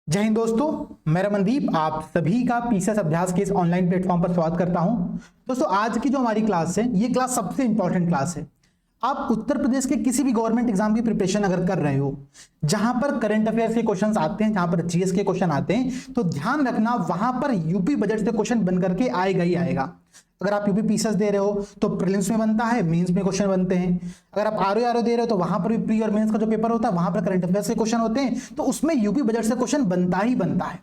जय हिंद दोस्तों, मैं रमनदीप आप सभी का पीसीएस अभ्यास के इस ऑनलाइन प्लेटफॉर्म पर स्वागत करता हूं। दोस्तों, आज की जो हमारी क्लास है ये क्लास सबसे इंपॉर्टेंट क्लास है। आप उत्तर प्रदेश के किसी भी गवर्नमेंट एग्जाम की प्रिपरेशन अगर कर रहे हो, जहां पर करंट अफेयर्स के क्वेश्चंस आते हैं, जहां पर जीएस के क्वेश्चन आते हैं, तो ध्यान रखना वहां पर यूपी बजट से क्वेश्चन बन करके आएगा ही आएगा। अगर आप यूपी पीसीएस दे रहे हो तो प्रीलिम्स में बनता है, मेंस में क्वेश्चन बनते हैं। अगर आप आरओ दे रहे हो तो वहां पर भी प्री और मेंस का जो पेपर होता है वहां पर करंट अफेयर्स के क्वेश्चन होते हैं, तो उसमें यूपी बजट से क्वेश्चन बनता ही बनता है।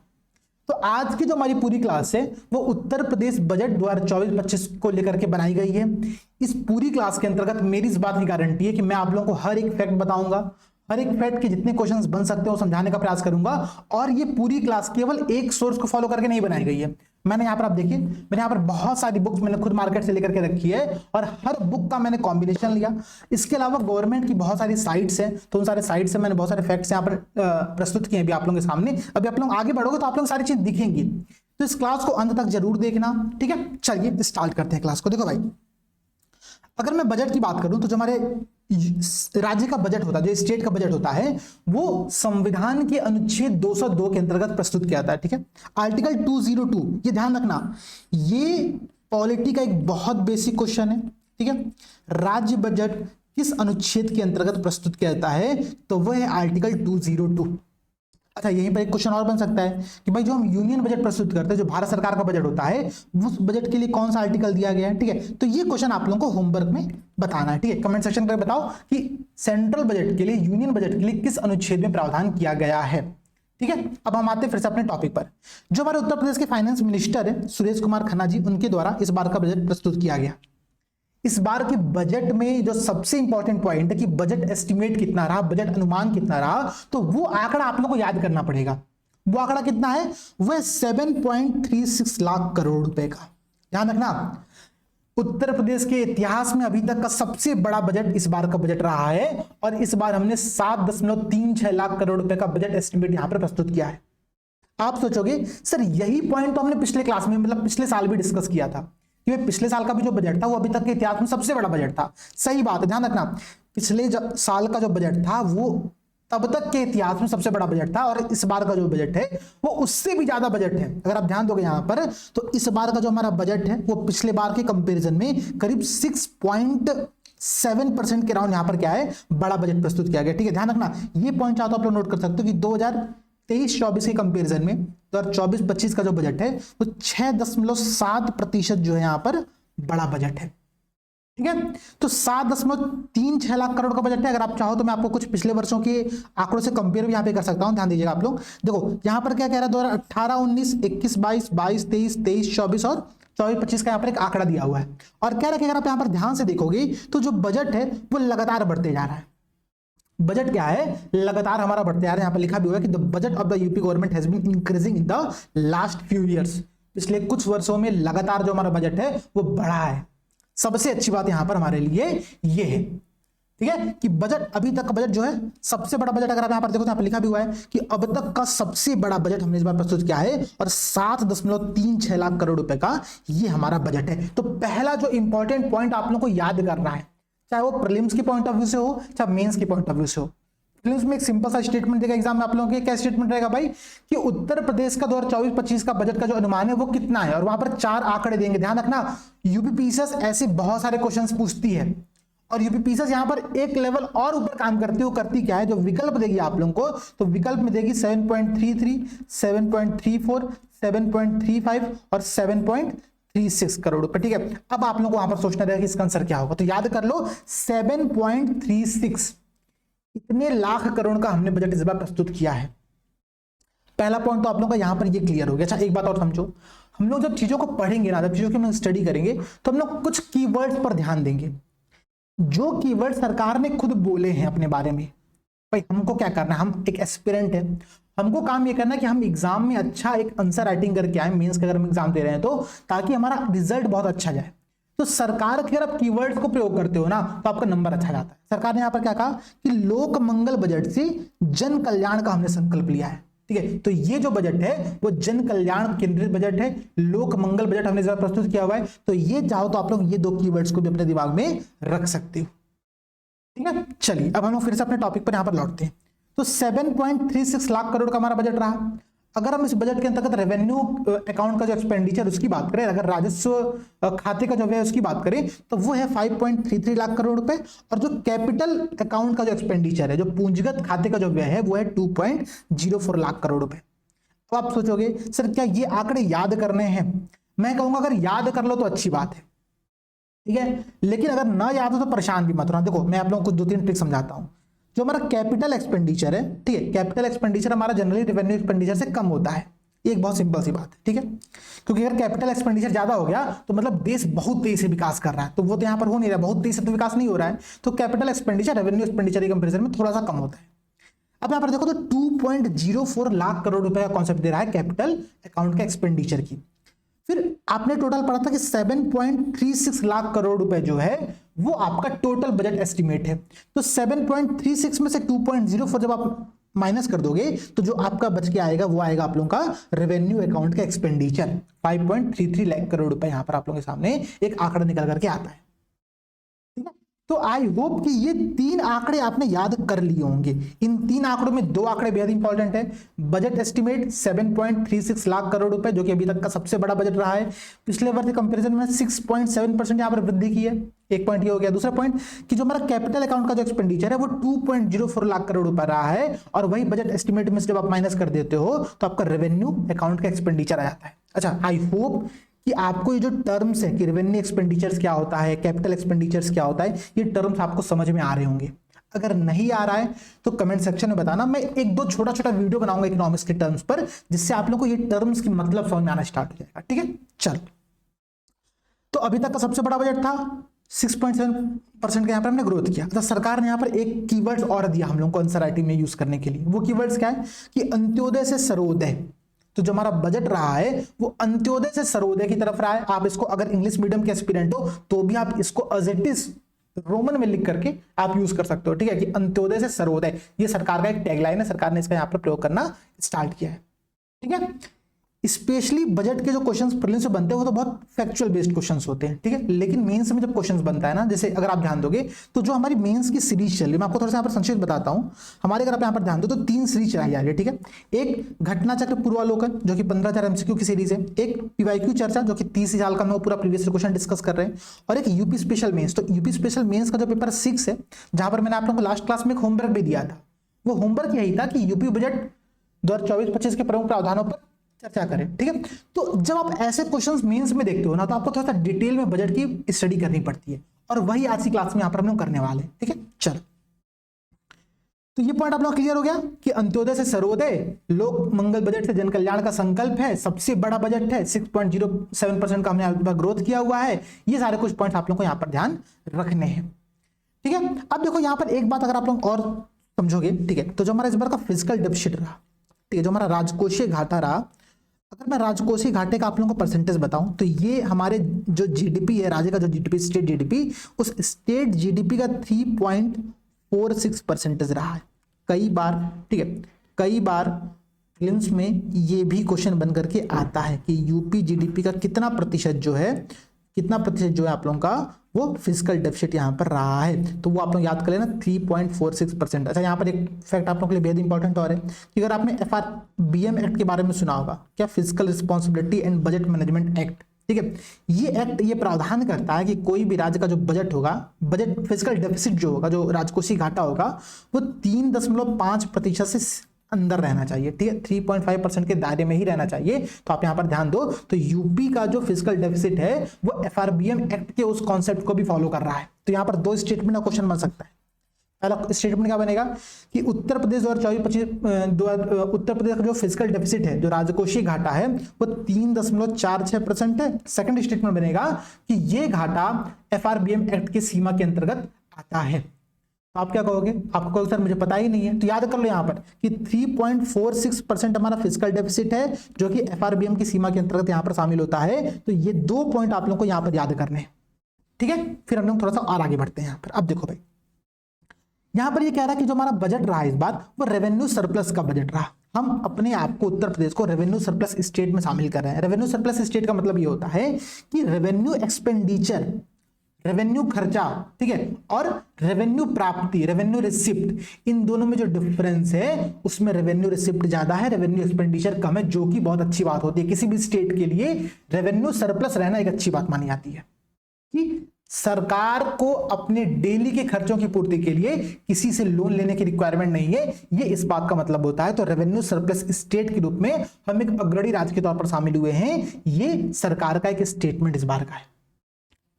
तो आज की जो हमारी पूरी क्लास है वो उत्तर प्रदेश बजट 2024-25 को लेकर के बनाई गई है। इस पूरी क्लास के अंतर्गत मेरी इस बात की गारंटी है कि मैं आप लोगों को हर एक फैक्ट बताऊंगा, हर एक फैक्ट के जितने क्वेश्चंस बन सकते हो समझाने का प्रयास करूंगा। और ये पूरी क्लास केवल एक सोर्स को फॉलो करके नहीं बनाई गई है। मैंने यहाँ पर आप देखिए, मैंने यहाँ पर बहुत सारी बुक्स मैंने खुद मार्केट से लेकर के रखी है और हर बुक का मैंने कॉम्बिनेशन लिया। इसके अलावा गवर्नमेंट की बहुत सारी साइट्स हैं, तो उन सारे साइट्स से मैंने बहुत सारे फैक्ट्स यहाँ पर प्रस्तुत किए हैं अभी आप लोगों के सामने। अभी आप लोग आगे बढ़ोगे तो आप लोग सारी चीज दिखेंगी, तो इस क्लास को अंत तक जरूर देखना, ठीक है। चलिए स्टार्ट करते हैं क्लास को। देखो भाई, अगर मैं बजट की बात करूं तो जो हमारे राज्य का बजट होता है, जो स्टेट का बजट होता है, वो संविधान के अनुच्छेद 202 के अंतर्गत प्रस्तुत किया जाता है, ठीक है। आर्टिकल 202, ये ध्यान रखना, ये पॉलिटी का एक बहुत बेसिक क्वेश्चन है, ठीक है। राज्य बजट किस अनुच्छेद के अंतर्गत प्रस्तुत किया जाता है, तो वह है आर्टिकल 202। अच्छा, यहीं पर एक क्वेश्चन और बन सकता है कि भाई जो हम यूनियन बजट प्रस्तुत करते हैं, जो भारत सरकार का बजट होता है, उस बजट के लिए कौन सा आर्टिकल दिया गया है, ठीक है। तो ये क्वेश्चन आप लोगों को होमवर्क में बताना है, ठीक है। कमेंट सेक्शन कर बताओ कि सेंट्रल बजट के लिए, यूनियन बजट के लिए किस अनुच्छेद में प्रावधान किया गया है, ठीक है। अब हम आते हैं फिर से अपने टॉपिक पर। जो हमारे उत्तर प्रदेश के फाइनेंस मिनिस्टर है सुरेश कुमार खन्ना जी, उनके द्वारा इस बार का बजट प्रस्तुत किया गया। इस बार के बजट में जो सबसे इंपॉर्टेंट पॉइंट है कि बजट एस्टिमेट कितना रहा, बजट अनुमान कितना रहा, तो वो आंकड़ा आप लोगों को याद करना पड़ेगा। वो आंकड़ा कितना है, वह 7.36 लाख करोड़ रुपए का। ध्यान रखना, उत्तर प्रदेश के इतिहास में अभी तक का सबसे बड़ा बजट इस बार का बजट रहा है और इस बार हमने 7.36 लाख करोड़ रुपए का बजट एस्टिमेट यहां पर प्रस्तुत किया है। आप सोचोगे सर यही पॉइंट तो हमने पिछले क्लास में, मतलब पिछले साल भी डिस्कस किया था कि पिछले साल का भी जो बजट था वो अभी तक के इतिहास में सबसे बड़ा बजट था। सही बात है, ध्यान रखना, पिछले साल का जो बजट था वो तब तक के इतिहास में सबसे बड़ा बजट था और इस बार का जो बजट है वो उससे भी ज्यादा बजट है। अगर आप ध्यान दोगे यहां पर, तो इस बार का जो हमारा बजट है वो पिछले बार के कंपेरिजन में करीब 6.7% के राउंड यहां पर क्या है, बड़ा बजट प्रस्तुत किया गया, ठीक है। ध्यान रखना, ये पॉइंट चाहो तो आप लोग नोट कर सकते हो कि 2023-24 के कंपेरिजन में 2024-25 का जो बजट है वो 6.7% जो है यहां पर बड़ा बजट है, ठीक है। तो 7.36 लाख करोड़ का बजट है। अगर आप चाहो तो मैं आपको कुछ पिछले वर्षों के आंकड़ों से कंपेयर भी यहां पे कर सकता हूं। ध्यान दीजिएगा आप लोग, देखो यहां पर क्या कह रहा है, 2018, 19, 21, 22, 22, 23, 23, 24 और 24-25 का यहां पर एक आंकड़ा दिया हुआ है और कह रहा है कि अगर आप यहां पर ध्यान से देखोगे तो जो बजट है वो लगातार बढ़ते जा रहा है। बजट क्या है, लगातार हमारा बढ़ते जा रहा है। यहां पर लिखा भी हुआ है कि the budget of the UP government has been increasing in the last few years. पिछले कुछ वर्षों में लगातार जो हमारा बजट है वो बढ़ा है। सबसे अच्छी बात यहां पर हमारे लिए ये है, ठीक है, कि बजट, अभी तक का बजट जो है सबसे बड़ा बजट, अगर आप यहां पर देखो तो यहां पर लिखा भी हुआ है कि अब तक का सबसे बड़ा बजट हमने इस बार प्रस्तुत किया है और 7.36 लाख करोड़ रुपए का ये हमारा बजट है। तो पहला जो इंपॉर्टेंट पॉइंट आप लोगों को याद करना है, चाहे वो प्रीलिम्स की पॉइंट ऑफ व्यू से हो चाहे मेंस की पॉइंट ऑफ व्यू से हो। प्रीलिम्स में एक सिंपल सा स्टेटमेंट देगा एग्जाम में आप लोगों के, क्या स्टेटमेंट रहेगा भाई, कि उत्तर प्रदेश का 2024-25 का बजट का जो अनुमान है वो कितना है, और वहां पर 4 आंकड़े देंगे। ध्यान रखना, यूपी पीसीएस ऐसे बहुत सारे क्वेश्चंस पूछती है और यूपी पीसीएस यहां पर एक लेवल और ऊपर काम करती है। वो करती क्या है, जो विकल्प देगी आप लोगों को, तो विकल्प में देगी 7.33, 7.34, 7.35 और 7.36 करोड़ रुपए, ठीक है। अब आप लोगों को वहां पर सोचना रहेगा कि इसका आंसर क्या होगा, तो याद कर लो 7.36, इतने लाख करोड़ का हमने बजट इस बार प्रस्तुत किया है। पहला पॉइंट तो आप लोगों का यहां पर ये क्लियर हो गया। अच्छा, एक बात और समझो, हम लोग जब चीजों को पढ़ेंगे ना, जब चीजों की हम स्टडी करेंगे तो हम लोग कुछ कीवर्ड्स पर ध्यान देंगे, जो कीवर्ड सरकार ने खुद बोले हैं अपने बारे में। भाई हमको क्या करना है, हम एक एस्पिरेंट है, हमको काम ये करना है कि हम एग्जाम में अच्छा एक आंसर राइटिंग करके आए, मेंस का अगर हम एग्जाम दे रहे हैं तो, ताकि हमारा रिजल्ट बहुत अच्छा जाए। तो सरकार के अगर आप कीवर्ड्स को प्रयोग करते हो ना तो आपका नंबर अच्छा जाता है। सरकार ने यहां पर क्या कहा कि लोक मंगल बजट से जन कल्याण का हमने संकल्प लिया है, ठीक है। तो ये जो बजट है वो जन कल्याण केंद्रित बजट है, लोक मंगल बजट हमने जरा प्रस्तुत किया हुआ है। तो ये चाहो तो आप लोग ये 2 कीवर्ड्स को भी अपने दिमाग में रख सकते हो, ठीक है। चलिए अब हम लोग फिर से अपने टॉपिक पर यहां पर लौटते हैं। तो 7.36 लाख करोड़ का हमारा बजट रहा। अगर हम इस बजट के अंतर्गत रेवेन्यू अकाउंट का जो एक्सपेंडिचर उसकी बात करें, अगर राजस्व खाते का जो व्यय उसकी बात करें, तो वो है 5.33 लाख करोड़ रुपए, और जो कैपिटल अकाउंट का जो एक्सपेंडिचर है, जो पूंजीगत खाते का जो व्यय है, वो है 2.04 लाख करोड़ रुपए। तो आप सोचोगे सर क्या ये आंकड़े याद करने हैं? मैं कहूंगा अगर याद कर लो तो अच्छी बात है, ठीक है, लेकिन अगर ना याद हो तो परेशान भी मत होना। देखो मैं आप लोगों को 2-3 ट्रिक समझाता हूं। जो हमारा कैपिटल एक्सपेंडिचर है, ठीक है, कैपिटल एक्सपेंडिचर हमारा जनरली रेवेन्यू एक्सपेंडिचर से कम होता है। ये एक बहुत सिंपल सी बात है, ठीक है, क्योंकि अगर कैपिटल एक्सपेंडिचर ज्यादा हो गया तो मतलब देश बहुत तेजी से विकास कर रहा है, तो वो तो यहां पर हो नहीं रहा, बहुत तेजी से तो विकास नहीं हो रहा है, तो कैपिटल एक्सपेंडिचर रेवेन्यू एक्सपेंडिचर के कंपेरिजन में थोड़ा सा कम होता है। अब यहां पर देखो तो 2.04 लाख करोड़ रुपए का कॉन्सेप्ट दे रहा है कैपिटल अकाउंट के एक्सपेंडिचर की। फिर आपने टोटल पढ़ा था कि 7.36 लाख करोड़ रुपए जो है वो आपका टोटल बजट एस्टिमेट है। तो 7.36 में से 2.04 जब आप माइनस कर दोगे तो जो आपका बच के आएगा वो आएगा आप लोगों का रेवेन्यू अकाउंट का एक्सपेंडिचर 5.33 लाख करोड़ रुपए। यहां पर आप लोगों के सामने एक आंकड़ा निकल करके आता है, ठीक है। तो आई होप कि ये 3 आंकड़े आपने याद कर लिए होंगे। इन 3 आंकड़ों में 2 आंकड़े बेहद इंपॉर्टेंट है। बजट एस्टिमेट 7.36 लाख करोड़ रुपए, जो कि अभी तक का सबसे बड़ा बजट रहा है। पिछले वर्ष के कंपैरिजन में 6.7% यहां पर वृद्धि की है। एक पॉइंट ये हो गया। दूसरा पॉइंट कि जो हमारा कैपिटल अकाउंट का जो एक्सपेंडिचर है वो 2.04 लाख करोड़ रुपए रहा है, और वही बजट एस्टिमेट में से जब आप माइनस कर देते हो तो आपका रेवेन्यू अकाउंट का एक्सपेंडिचर आ जाता है। अच्छा, आई होप कि आपको ये जो टर्म्स है कि रेवेन्यू एक्सपेंडिचर्स क्या होता है, कैपिटल एक्सपेंडिचर्स क्या होता है, ये टर्म्स आपको समझ में आ रहे होंगे। अगर नहीं आ रहा है तो कमेंट सेक्शन में बताना। मैं 1-2 छोटा-छोटा वीडियो बनाऊंगा इकोनॉमिक्स के टर्म्स पर, जिससे आप लोगों को ये टर्म्स की मतलब समझ में आना स्टार्ट हो जाएगा, ठीक है। चल, तो अभी तक का सबसे बड़ा बजट था, 6.7% का यहाँ पर हमने ग्रोथ किया। तो सरकार ने यहाँ पर एक कीवर्ड्स और दिया हम लोगों को एनसीईआरटी में यूज करने के लिए। वो कीवर्ड्स क्या है कि अंत्योदय से सर्वोदय। तो जो हमारा बजट रहा है वो अंत्योदय से सर्वोदय की तरफ रहा है। आप इसको अगर इंग्लिश मीडियम के एस्पिरेंट हो तो भी आप इसको एज इट इज रोमन में लिख करके आप यूज कर सकते हो, ठीक है, कि अंत्योदय से सर्वोदय। ये सरकार का एक टैगलाइन है, सरकार ने इसका यहाँ पर प्रयोग करना स्टार्ट किया है, ठीक है। स्पेशली बजट के जो क्वेश्चंस प्रीलिम्स में बनते हैं वो तो बहुत फैक्चुअल बेस्ड क्वेश्चंस होते हैं, ठीक है, लेकिन मेंस में जब क्वेश्चंस बनता है ना, जैसे अगर आप ध्यान दोगे तो जो हमारी मेंस की सीरीज चल रही है, मैं आपको थोड़ा सा यहाँ पर संक्षिप्त बताता हूं। हमारे अगर आप यहाँ पर ध्यान दो तो 3 सीरीज चलाई जा रही है, ठीक है। एक घटना चक्र पूर्वालोकन जो कि 15,000 MCQ की सीरीज है, एक पीवाईक्यू चर्चा जो कि 30 साल का हम पूरा प्रीवियस क्वेश्चन डिस्कस कर रहे हैं, और एक यूपी स्पेशल मेंस। तो यूपी स्पेशल मेंस का जो पेपर 6 है, जहां पर मैंने आप लोगों को लास्ट क्लास में एक होमवर्क भी दिया था, वो होमवर्क यही था कि यूपी बजट 2024-25 के प्रमुख प्रावधानों पर चर्चा करें, ठीक है। तो जब आप ऐसे क्वेश्चंस मेंस में देखते हो ना, तो आपको थोड़ा सा डिटेल में बजट की स्टडी करनी पड़ती है, और वही आज की क्लास में यहां पर हम लोग करने वाले हैं, ठीक है। चलो, तो ये पॉइंट आप लोग क्लियर हो गया कि अंत्योदय से सर्वोदय, लोक मंगल बजट से जन कल्याण का संकल्प है, सबसे बड़ा बजट है, 6.07% का हमने यहाँ पर ग्रोथ किया हुआ है। ये सारे कुछ पॉइंट्स आप लोग को यहाँ पर ध्यान रखने हैं, ठीक है। अब देखो यहाँ पर एक बात अगर आप लोग और समझोगे, ठीक है, तो जो हमारा इस बार का फिजिकल डेफिसिट रहा, ठीक है, जो हमारा राजकोषीय घाटा रहा, अगर मैं राजकोषीय घाटे का आप लोगों को परसेंटेज बताऊं तो ये हमारे जो जीडीपी है, राज्य का जो जीडीपी, स्टेट जीडीपी, उस स्टेट जीडीपी का 3.46% रहा है। कई बार, ठीक है, कई बार प्रीलिम्स में ये भी क्वेश्चन बन करके आता है कि यूपी जीडीपी का कितना प्रतिशत जो है आप लोगों का वो फिजिकल डेफिसिट यहाँ पर रहा है। तो वो आप लोग याद कर लेना, 3.46%। अच्छा, यहाँ पर एक फैक्ट आप लोगों के लिए बेहद इंपॉर्टेंट और है कि अगर आपने FRBM एक्ट के बारे में सुना होगा, क्या, physical responsibility and budget management act, ठीक है, ये एक्ट ये प्रावधान करता है कि कोई भी राज्य का जो बजट होगा, बजट फिजिकल डेफिसिट जो होगा, जो राजकोषीय घाटा होगा, वो 3.5% से अंदर रहना चाहिए, ठीक है, 3.5% के दायरे में ही रहना चाहिए। तो आप यहां पर ध्यान दो, तो यूपी का जो फिजिकल डेफिसिट है वो FRBM एक्ट के उस कॉन्सेप्ट को भी फॉलो कर रहा है। तो यहां पर 2 स्टेटमेंट का क्वेश्चन बन सकता है। पहला स्टेटमेंट क्या बनेगा कि उत्तर प्रदेश 2024-25 उत्तर प्रदेश का जो फिजिकल डेफिसिट है, जो राजकोषीय घाटा है, वो 3.46% है। सेकंड स्टेटमेंट बनेगा कि ये घाटा FRBM एक्ट की सीमा के अंतर्गत आता है। तो आप क्या कहोगे, आपको कहोगे सर मुझे पता ही नहीं है, तो याद कर लो यहाँ पर कि 3.46% हमारा फिजिकल डेफिसिट है, जो कि FRBM की सीमा के अंतर्गत यहाँ पर शामिल होता है। तो ये 2 पॉइंट आप लोगों को यहाँ पर याद करने हैं, ठीक है। फिर हम लोग थोड़ा सा और आगे बढ़ते हैं यहाँ पर। अब देखो भाई, यहाँ पर ये कह रहा है कि जो हमारा बजट रहा इस बार वो रेवेन्यू सरप्लस का बजट रहा। हम अपने आप को, उत्तर प्रदेश को, रेवेन्यू सरप्लस स्टेट में शामिल कर रहे हैं। रेवेन्यू सरप्लस स्टेट का मतलब ये होता है कि रेवेन्यू एक्सपेंडिचर रेवेन्यू खर्चा, ठीक है, और रेवेन्यू प्राप्ति, रेवेन्यू रिसिप्ट, इन दोनों में जो डिफरेंस है उसमें रेवेन्यू रिसिप्ट ज्यादा है, रेवेन्यू एक्सपेंडिचर कम है, जो कि बहुत अच्छी बात होती है। किसी भी स्टेट के लिए रेवेन्यू सरप्लस रहना एक अच्छी बात मानी जाती है कि सरकार को अपने डेली के खर्चों की पूर्ति के लिए किसी से लोन लेने की रिक्वायरमेंट नहीं है, ये इस बात का मतलब होता है। तो रेवेन्यू सरप्लस स्टेट के रूप में हम एक अग्रणी राज्य के तौर पर शामिल हुए हैं, ये सरकार का एक स्टेटमेंट इस बार का है।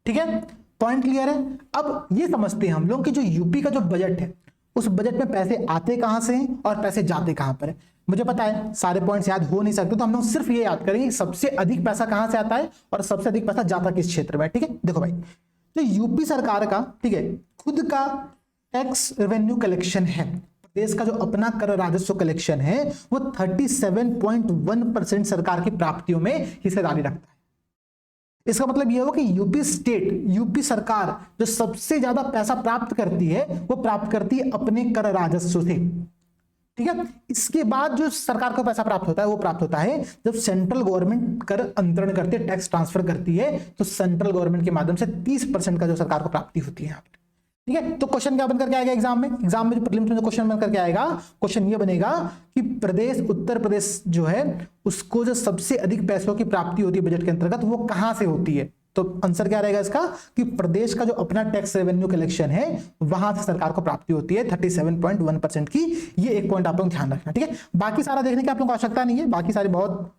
ठीक है, पॉइंट क्लियर है। अब ये समझते हैं हम लोग कि जो यूपी का जो बजट है उस बजट में पैसे आते कहां से हैं और पैसे जाते कहां पर है। मुझे पता है सारे पॉइंट्स याद हो नहीं सकते, तो हम लोग सिर्फ ये याद करेंगे सबसे अधिक पैसा कहां से आता है और सबसे अधिक पैसा जाता किस क्षेत्र में। ठीक है, देखो भाई, तो यूपी सरकार का, ठीक है, खुद का टैक्स रेवेन्यू कलेक्शन है, देश का जो अपना कर राजस्व कलेक्शन है वो 37.1% सरकार की प्राप्तियों में हिस्सेदारी रखता है। इसका मतलब यह हुआ कि यूपी स्टेट, यूपी सरकार जो सबसे ज्यादा पैसा प्राप्त करती है वो प्राप्त करती है अपने कर राजस्व से। ठीक है, इसके बाद जो सरकार को पैसा प्राप्त होता है वो प्राप्त होता है जब सेंट्रल गवर्नमेंट कर अंतरण करती है, टैक्स ट्रांसफर करती है, तो सेंट्रल गवर्नमेंट के माध्यम से 30% का जो सरकार को प्राप्ति होती है यहाँ पर। ठीक है, तो क्वेश्चन क्या बनकर के आएगा एग्जाम में जो प्रीलिम्स में जो क्वेश्चन बनकर के आएगा, क्वेश्चन ये बनेगा कि प्रदेश, उत्तर प्रदेश जो है उसको जो सबसे अधिक पैसों की प्राप्ति होती है बजट के अंतर्गत वो कहां से होती है। तो आंसर क्या रहेगा इसका कि प्रदेश का जो अपना टैक्स रेवेन्यू कलेक्शन है वहां से सरकार को प्राप्ति होती है 37.1% की। ये एक पॉइंट आप लोग ध्यान रखना। ठीक है, बाकी सारा देखने की आप लोगों को आवश्यकता नहीं है, बाकी सारे बहुत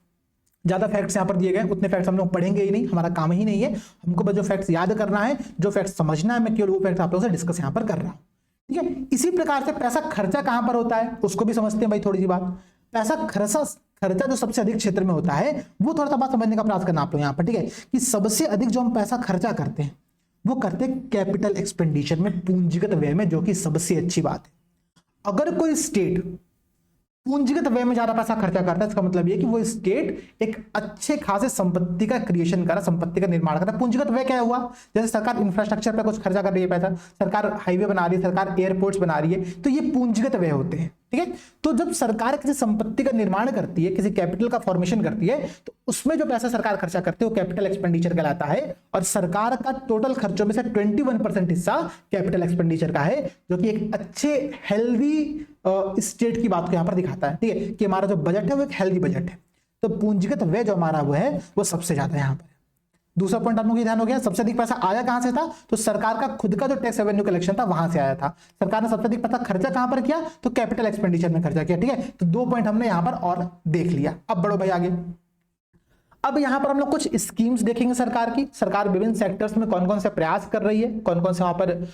ज्यादा फैक्ट्स यहाँ पर दिए गए, उतने फैक्ट्स हम लोग पढ़ेंगे ही नहीं, हमारा काम ही नहीं है। हमको बस जो फैक्ट्स याद करना है, जो फैक्ट्स समझना है, मैं केवल वो फैक्ट्स आप लोगों से डिस्कस यहाँ पर कर रहा हूँ। ठीक है, इसी प्रकार से पैसा खर्चा कहां पर होता है उसको भी समझते हैं भाई। थोड़ी सी बात, पैसा खर्चा जो सबसे अधिक क्षेत्र में होता है वो थोड़ा सा बात समझने का प्रयास करना आप लोग यहाँ पर। ठीक है, कि सबसे अधिक जो हम पैसा खर्चा करते हैं वो करते हैं कैपिटल एक्सपेंडिचर में, पूंजीगत व्यय में, जो कि सबसे अच्छी बात है। अगर कोई स्टेट पूंजीगत व्यय में ज्यादा पैसा खर्चा करता है इसका मतलब ये कि वो स्टेट एक अच्छे खासे संपत्ति का क्रिएशन कर रहा है, संपत्ति का निर्माण कर रहा है। पूंजीगत व्यय क्या हुआ, जैसे सरकार इंफ्रास्ट्रक्चर पे कुछ खर्चा कर रही है पैसा, सरकार हाईवे बना रही है, सरकार एयरपोर्ट्स बना रही है, तो ये पूंजीगत व्यय होते हैं। ठीक है, तो जब सरकार किसी संपत्ति का निर्माण करती है, किसी कैपिटल का फॉर्मेशन करती है, तो उसमें जो पैसा सरकार खर्चा करती है वो कैपिटल एक्सपेंडिचर कहलाता है। और सरकार का टोटल खर्चों में से 21% हिस्सा कैपिटल एक्सपेंडिचर का है, जो कि एक अच्छे हेल्दी स्टेट की बात को यहां पर दिखाता है। ठीक है, कि हमारा जो बजट है वो एक हेल्दी बजट है, तो पूंजीगत व्यय जो हमारा वो है वो सबसे ज्यादा यहां पर है। दूसरा पॉइंट आप लोगों को ध्यान हो गया, सबसे अधिक पैसा आया कहां से था, तो सरकार का खुद का जो टैक्स रेवेन्यू कलेक्शन था वहां से आया था। सरकार ने सबसे अधिक पैसा खर्चा कहां पर किया, तो कैपिटल एक्सपेंडिचर में खर्चा किया। ठीक है, तो 2 पॉइंट हमने यहां पर और देख लिया। अब बढ़ो भाई आगे। अब यहां पर हम लोग कुछ स्कीम्स देखेंगे सरकार की। सरकार विभिन्न सेक्टर्स में कौन कौन से प्रयास कर रही है, कौन कौन से वहां पर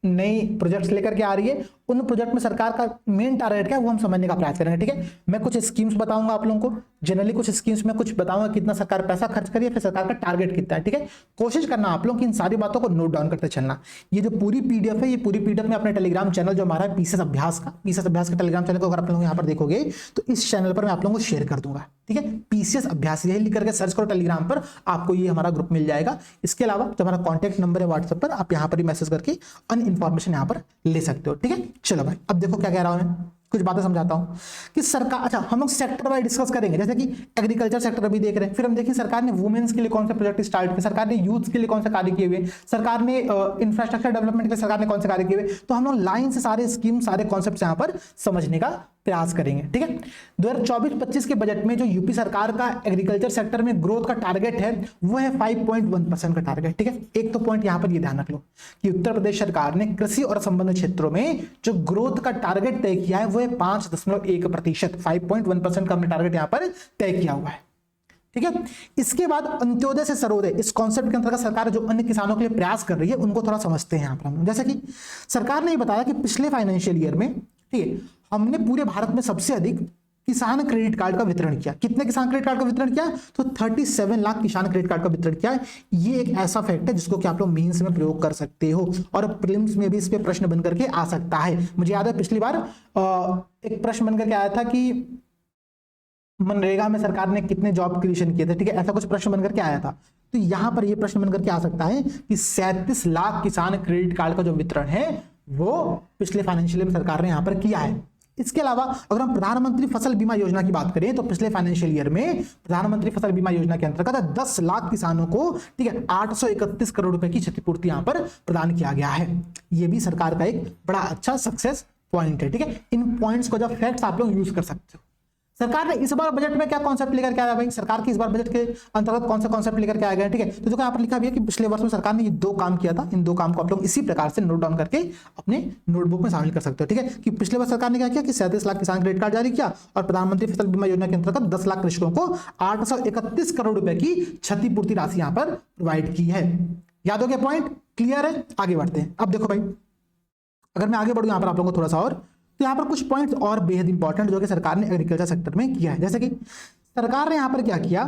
नई प्रोजेक्ट्स लेकर के आ रही है, उन प्रोजेक्ट में सरकार का मेन टारगेट क्या है वो हम समझने का प्रयास करेंगे। ठीक है, मैं कुछ स्कीम्स बताऊंगा आप लोगों को, जनरली कुछ स्कीम्स में कुछ बताऊंगा कितना सरकार पैसा खर्च करिए, फिर सरकार का टारगेट कितना है। ठीक है, कोशिश करना आप लोग इन सारी बातों को नोट डाउन करते चलना। ये जो पूरी पीडीएफ है, ये पूरी पीडीएफ में अपने टेलीग्राम चैनल जो हमारा पीसीएस अभ्यास का टेलीग्राम चैनल को अगर आप लोग यहाँ पर देखोगे तो इस चैनल पर मैं आप लोगों को शेयर कर दूंगा। ठीक है, पीसीएस अभ्यास यही लिख करके सर्च करो टेलीग्राम पर, आपको ये हमारा ग्रुप मिल जाएगा। इसके अलावा जो हमारा कॉन्टैक्ट नंबर है व्हाट्सएप पर, आप यहाँ पर ही मैसेज करके अन्य इंफॉर्मेशन यहाँ पर ले सकते हो। ठीक है, चलो भाई अब देखो क्या कह रहा हूं मैं, कुछ बातें समझाता हूं कि सरकार, अच्छा हम लोग सेक्टर वाइज डिस्कस करेंगे, जैसे कि एग्रीकल्चर सेक्टर अभी देख रहे हैं, फिर हम देखें सरकार ने वुमेन्स के लिए कौन सा प्रोजेक्ट स्टार्ट किया, सरकार ने यूथ के लिए कौन सा कार्य किए हुए, सरकार ने इंफ्रास्ट्रक्चर डेवलपमेंट के लिए सरकार ने कौन से कार्य किए हुए। तो हम लोग लाइन से सारे स्कीम, सारे कॉन्सेप्ट यहाँ पर समझने का प्रयास करेंगे। ठीक है, 2024-25 के बजट में जो यूपी सरकार का एग्रीकल्चर सेक्टर में ग्रोथ का टारगेट है वो है 5.1% का टारगेट। ठीक है, एक तो पॉइंट यहां पर ये ध्यान रख लो कि उत्तर प्रदेश सरकार ने कृषि और संबंधित क्षेत्रों में जो ग्रोथ का टारगेट तय किया है वो है 5.1%, 5.1% का हमने टारगेट यहां पर तय किया हुआ है। ठीक है, इसके बाद अंत्योदय से सर्वोदय, इस कॉन्सेप्ट के अंतर्गत सरकार जो अन्य किसानों के लिए प्रयास कर रही है उनको थोड़ा समझते हैं यहाँ पर हम। जैसे कि सरकार ने ये बताया कि पिछले फाइनेंशियल ईयर में, ठीक है, हमने पूरे भारत में सबसे अधिक किसान क्रेडिट कार्ड का वितरण किया। कितने किसान क्रेडिट कार्ड का वितरण किया, तो 37 लाख किसान क्रेडिट कार्ड का वितरण किया। ये एक ऐसा फैक्ट है जिसको कि आप लोग मेंस में प्रयोग कर सकते हो और प्रीलिम्स में भी इस पे प्रश्न बन करके आ सकता है। मुझे याद है पिछली बार एक प्रश्न बन करके आया था कि मनरेगा में सरकार ने कितने जॉब क्रिएशन किए थे। ठीक है, ऐसा कुछ प्रश्न बनकर के आया था, तो यहां पर यह प्रश्न बनकर के आ सकता है कि 37 लाख किसान क्रेडिट कार्ड का जो वितरण है वो पिछले फाइनेंशियल ईयर में सरकार ने यहां पर किया है। इसके अलावा अगर हम प्रधानमंत्री फसल बीमा योजना की बात करें तो पिछले फाइनेंशियल ईयर में प्रधानमंत्री फसल बीमा योजना के अंतर्गत 10 लाख किसानों को, ठीक है, 831 करोड़ रुपए की क्षतिपूर्ति यहां पर प्रदान किया गया है। यह भी सरकार का एक बड़ा अच्छा सक्सेस पॉइंट है, ठीक है। इन पॉइंट्स को जब फैक्ट्स आप लोग यूज कर सकते हो। सरकार ने इस बार बजट में क्या कॉन्सेप्ट लेकर के आया भाई, सरकार की इस बार बजट के अंतर्गत कौन सा कॉन्सेप्ट लेकर के आया गया, ठीक है। तो जो यहाँ पर लिखा भी है कि पिछले वर्ष में सरकार ने ये 2 काम किया था, इन 2 काम को आप लोग इसी प्रकार से नोट डाउन करके अपने नोटबुक में शामिल कर सकते हो, ठीक है। कि पिछले वर्ष सरकार ने क्या किया कि 37 लाख किसान क्रेडिट कार्ड जारी किया और प्रधानमंत्री फसल बीमा योजना के अंतर्गत 10 लाख कृषकों को 831 करोड़ रुपए की क्षतिपूर्ति राशि यहाँ पर प्रोवाइड की है। याद हो गया पॉइंट, क्लियर है। आगे बढ़ते हैं। अब देखो भाई, अगर मैं आगे बढ़ूं यहाँ पर आप लोगों को थोड़ा सा और, तो यहाँ पर कुछ पॉइंट्स और बेहद इंपॉर्टेंट जो कि सरकार ने एग्रीकल्चर सेक्टर में किया है। जैसे कि सरकार ने यहाँ पर क्या किया,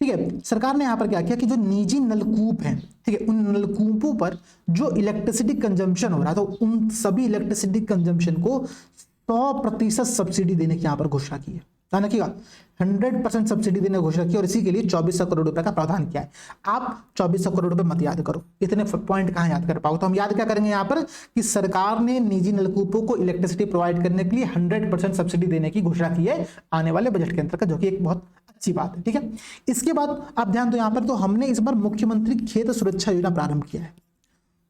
ठीक है, सरकार ने यहाँ पर क्या किया कि जो निजी नलकूप हैं, ठीक है, उन नलकूपों पर जो इलेक्ट्रिसिटी कंजम्पशन हो रहा है तो उन सभी इलेक्ट्रिसिटी कंजम्पशन को 100% सब्सिडी देने की यहाँ पर घोषणा की है। ध्यान रखिएगा, 100% सब्सिडी देने की घोषणा की और इसी के लिए 2400 करोड़ रुपए का प्रावधान किया है। आप 2400 करोड़ रुपए मत याद करो, इतने पॉइंट कहाँ याद कर पाओ। तो हम याद क्या करेंगे यहाँ पर कि सरकार ने निजी नलकूपों को इलेक्ट्रिसिटी प्रोवाइड करने के लिए 100% सब्सिडी देने की घोषणा की है आने वाले बजट के अंतर्गत, जो कि एक बहुत अच्छी बात है, ठीक है। इसके बाद आप ध्यान दो यहाँ पर, तो हमने इस बार मुख्यमंत्री खेत सुरक्षा योजना प्रारंभ किया है।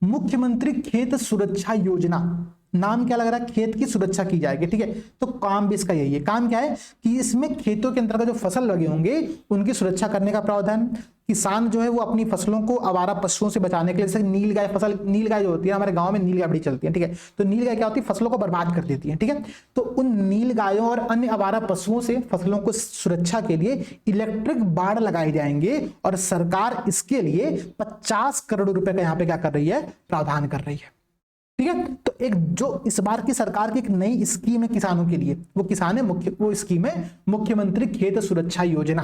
मुख्यमंत्री खेत सुरक्षा योजना, नाम क्या लग रहा है, खेत की सुरक्षा की जाएगी, ठीक है। तो काम भी इसका यही है। काम क्या है कि इसमें खेतों के अंतर्गत जो फसल लगे होंगे उनकी सुरक्षा करने का प्रावधान। किसान जो है वो अपनी फसलों को आवारा पशुओं से बचाने के लिए, जैसे नील गाय फसल, नील गाय जो होती है हमारे गांव में नील गाय बड़ी चलती है, ठीक है। तो नील गाय क्या होती है, फसलों को बर्बाद कर देती है, ठीक है। तो उन नील गायों और अन्य आवारा पशुओं से फसलों को सुरक्षा के लिए इलेक्ट्रिक बाड़ लगाए जाएंगे और सरकार इसके लिए 50 करोड़ रुपए का यहाँ पे क्या कर रही है, प्रावधान कर रही है, ठीक है। तो एक जो इस बार की सरकार की एक नई स्कीम है किसानों के लिए, वो किसान है वो स्कीम है मुख्यमंत्री खेत सुरक्षा योजना।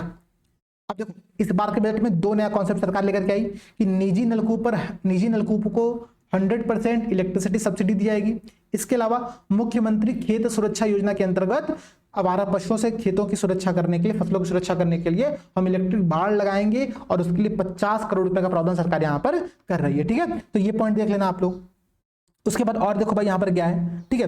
अब देखो, इस बार के बजट में 2 नया कॉन्सेप्ट सरकार लेकर के आई कि निजी नलकूप को 100% इलेक्ट्रिसिटी सब्सिडी दी जाएगी। इसके अलावा मुख्यमंत्री खेत सुरक्षा योजना के अंतर्गत आवारा पशुओं से खेतों की सुरक्षा करने के लिए, फसलों की सुरक्षा करने के लिए हम इलेक्ट्रिक बाड़ लगाएंगे और उसके लिए 50 करोड़ रुपए का प्रावधान सरकार यहां पर कर रही है, ठीक है। तो ये पॉइंट देख लेना आप लोग। उसके बाद और देखो भाई यहाँ पर क्या है, ठीक है।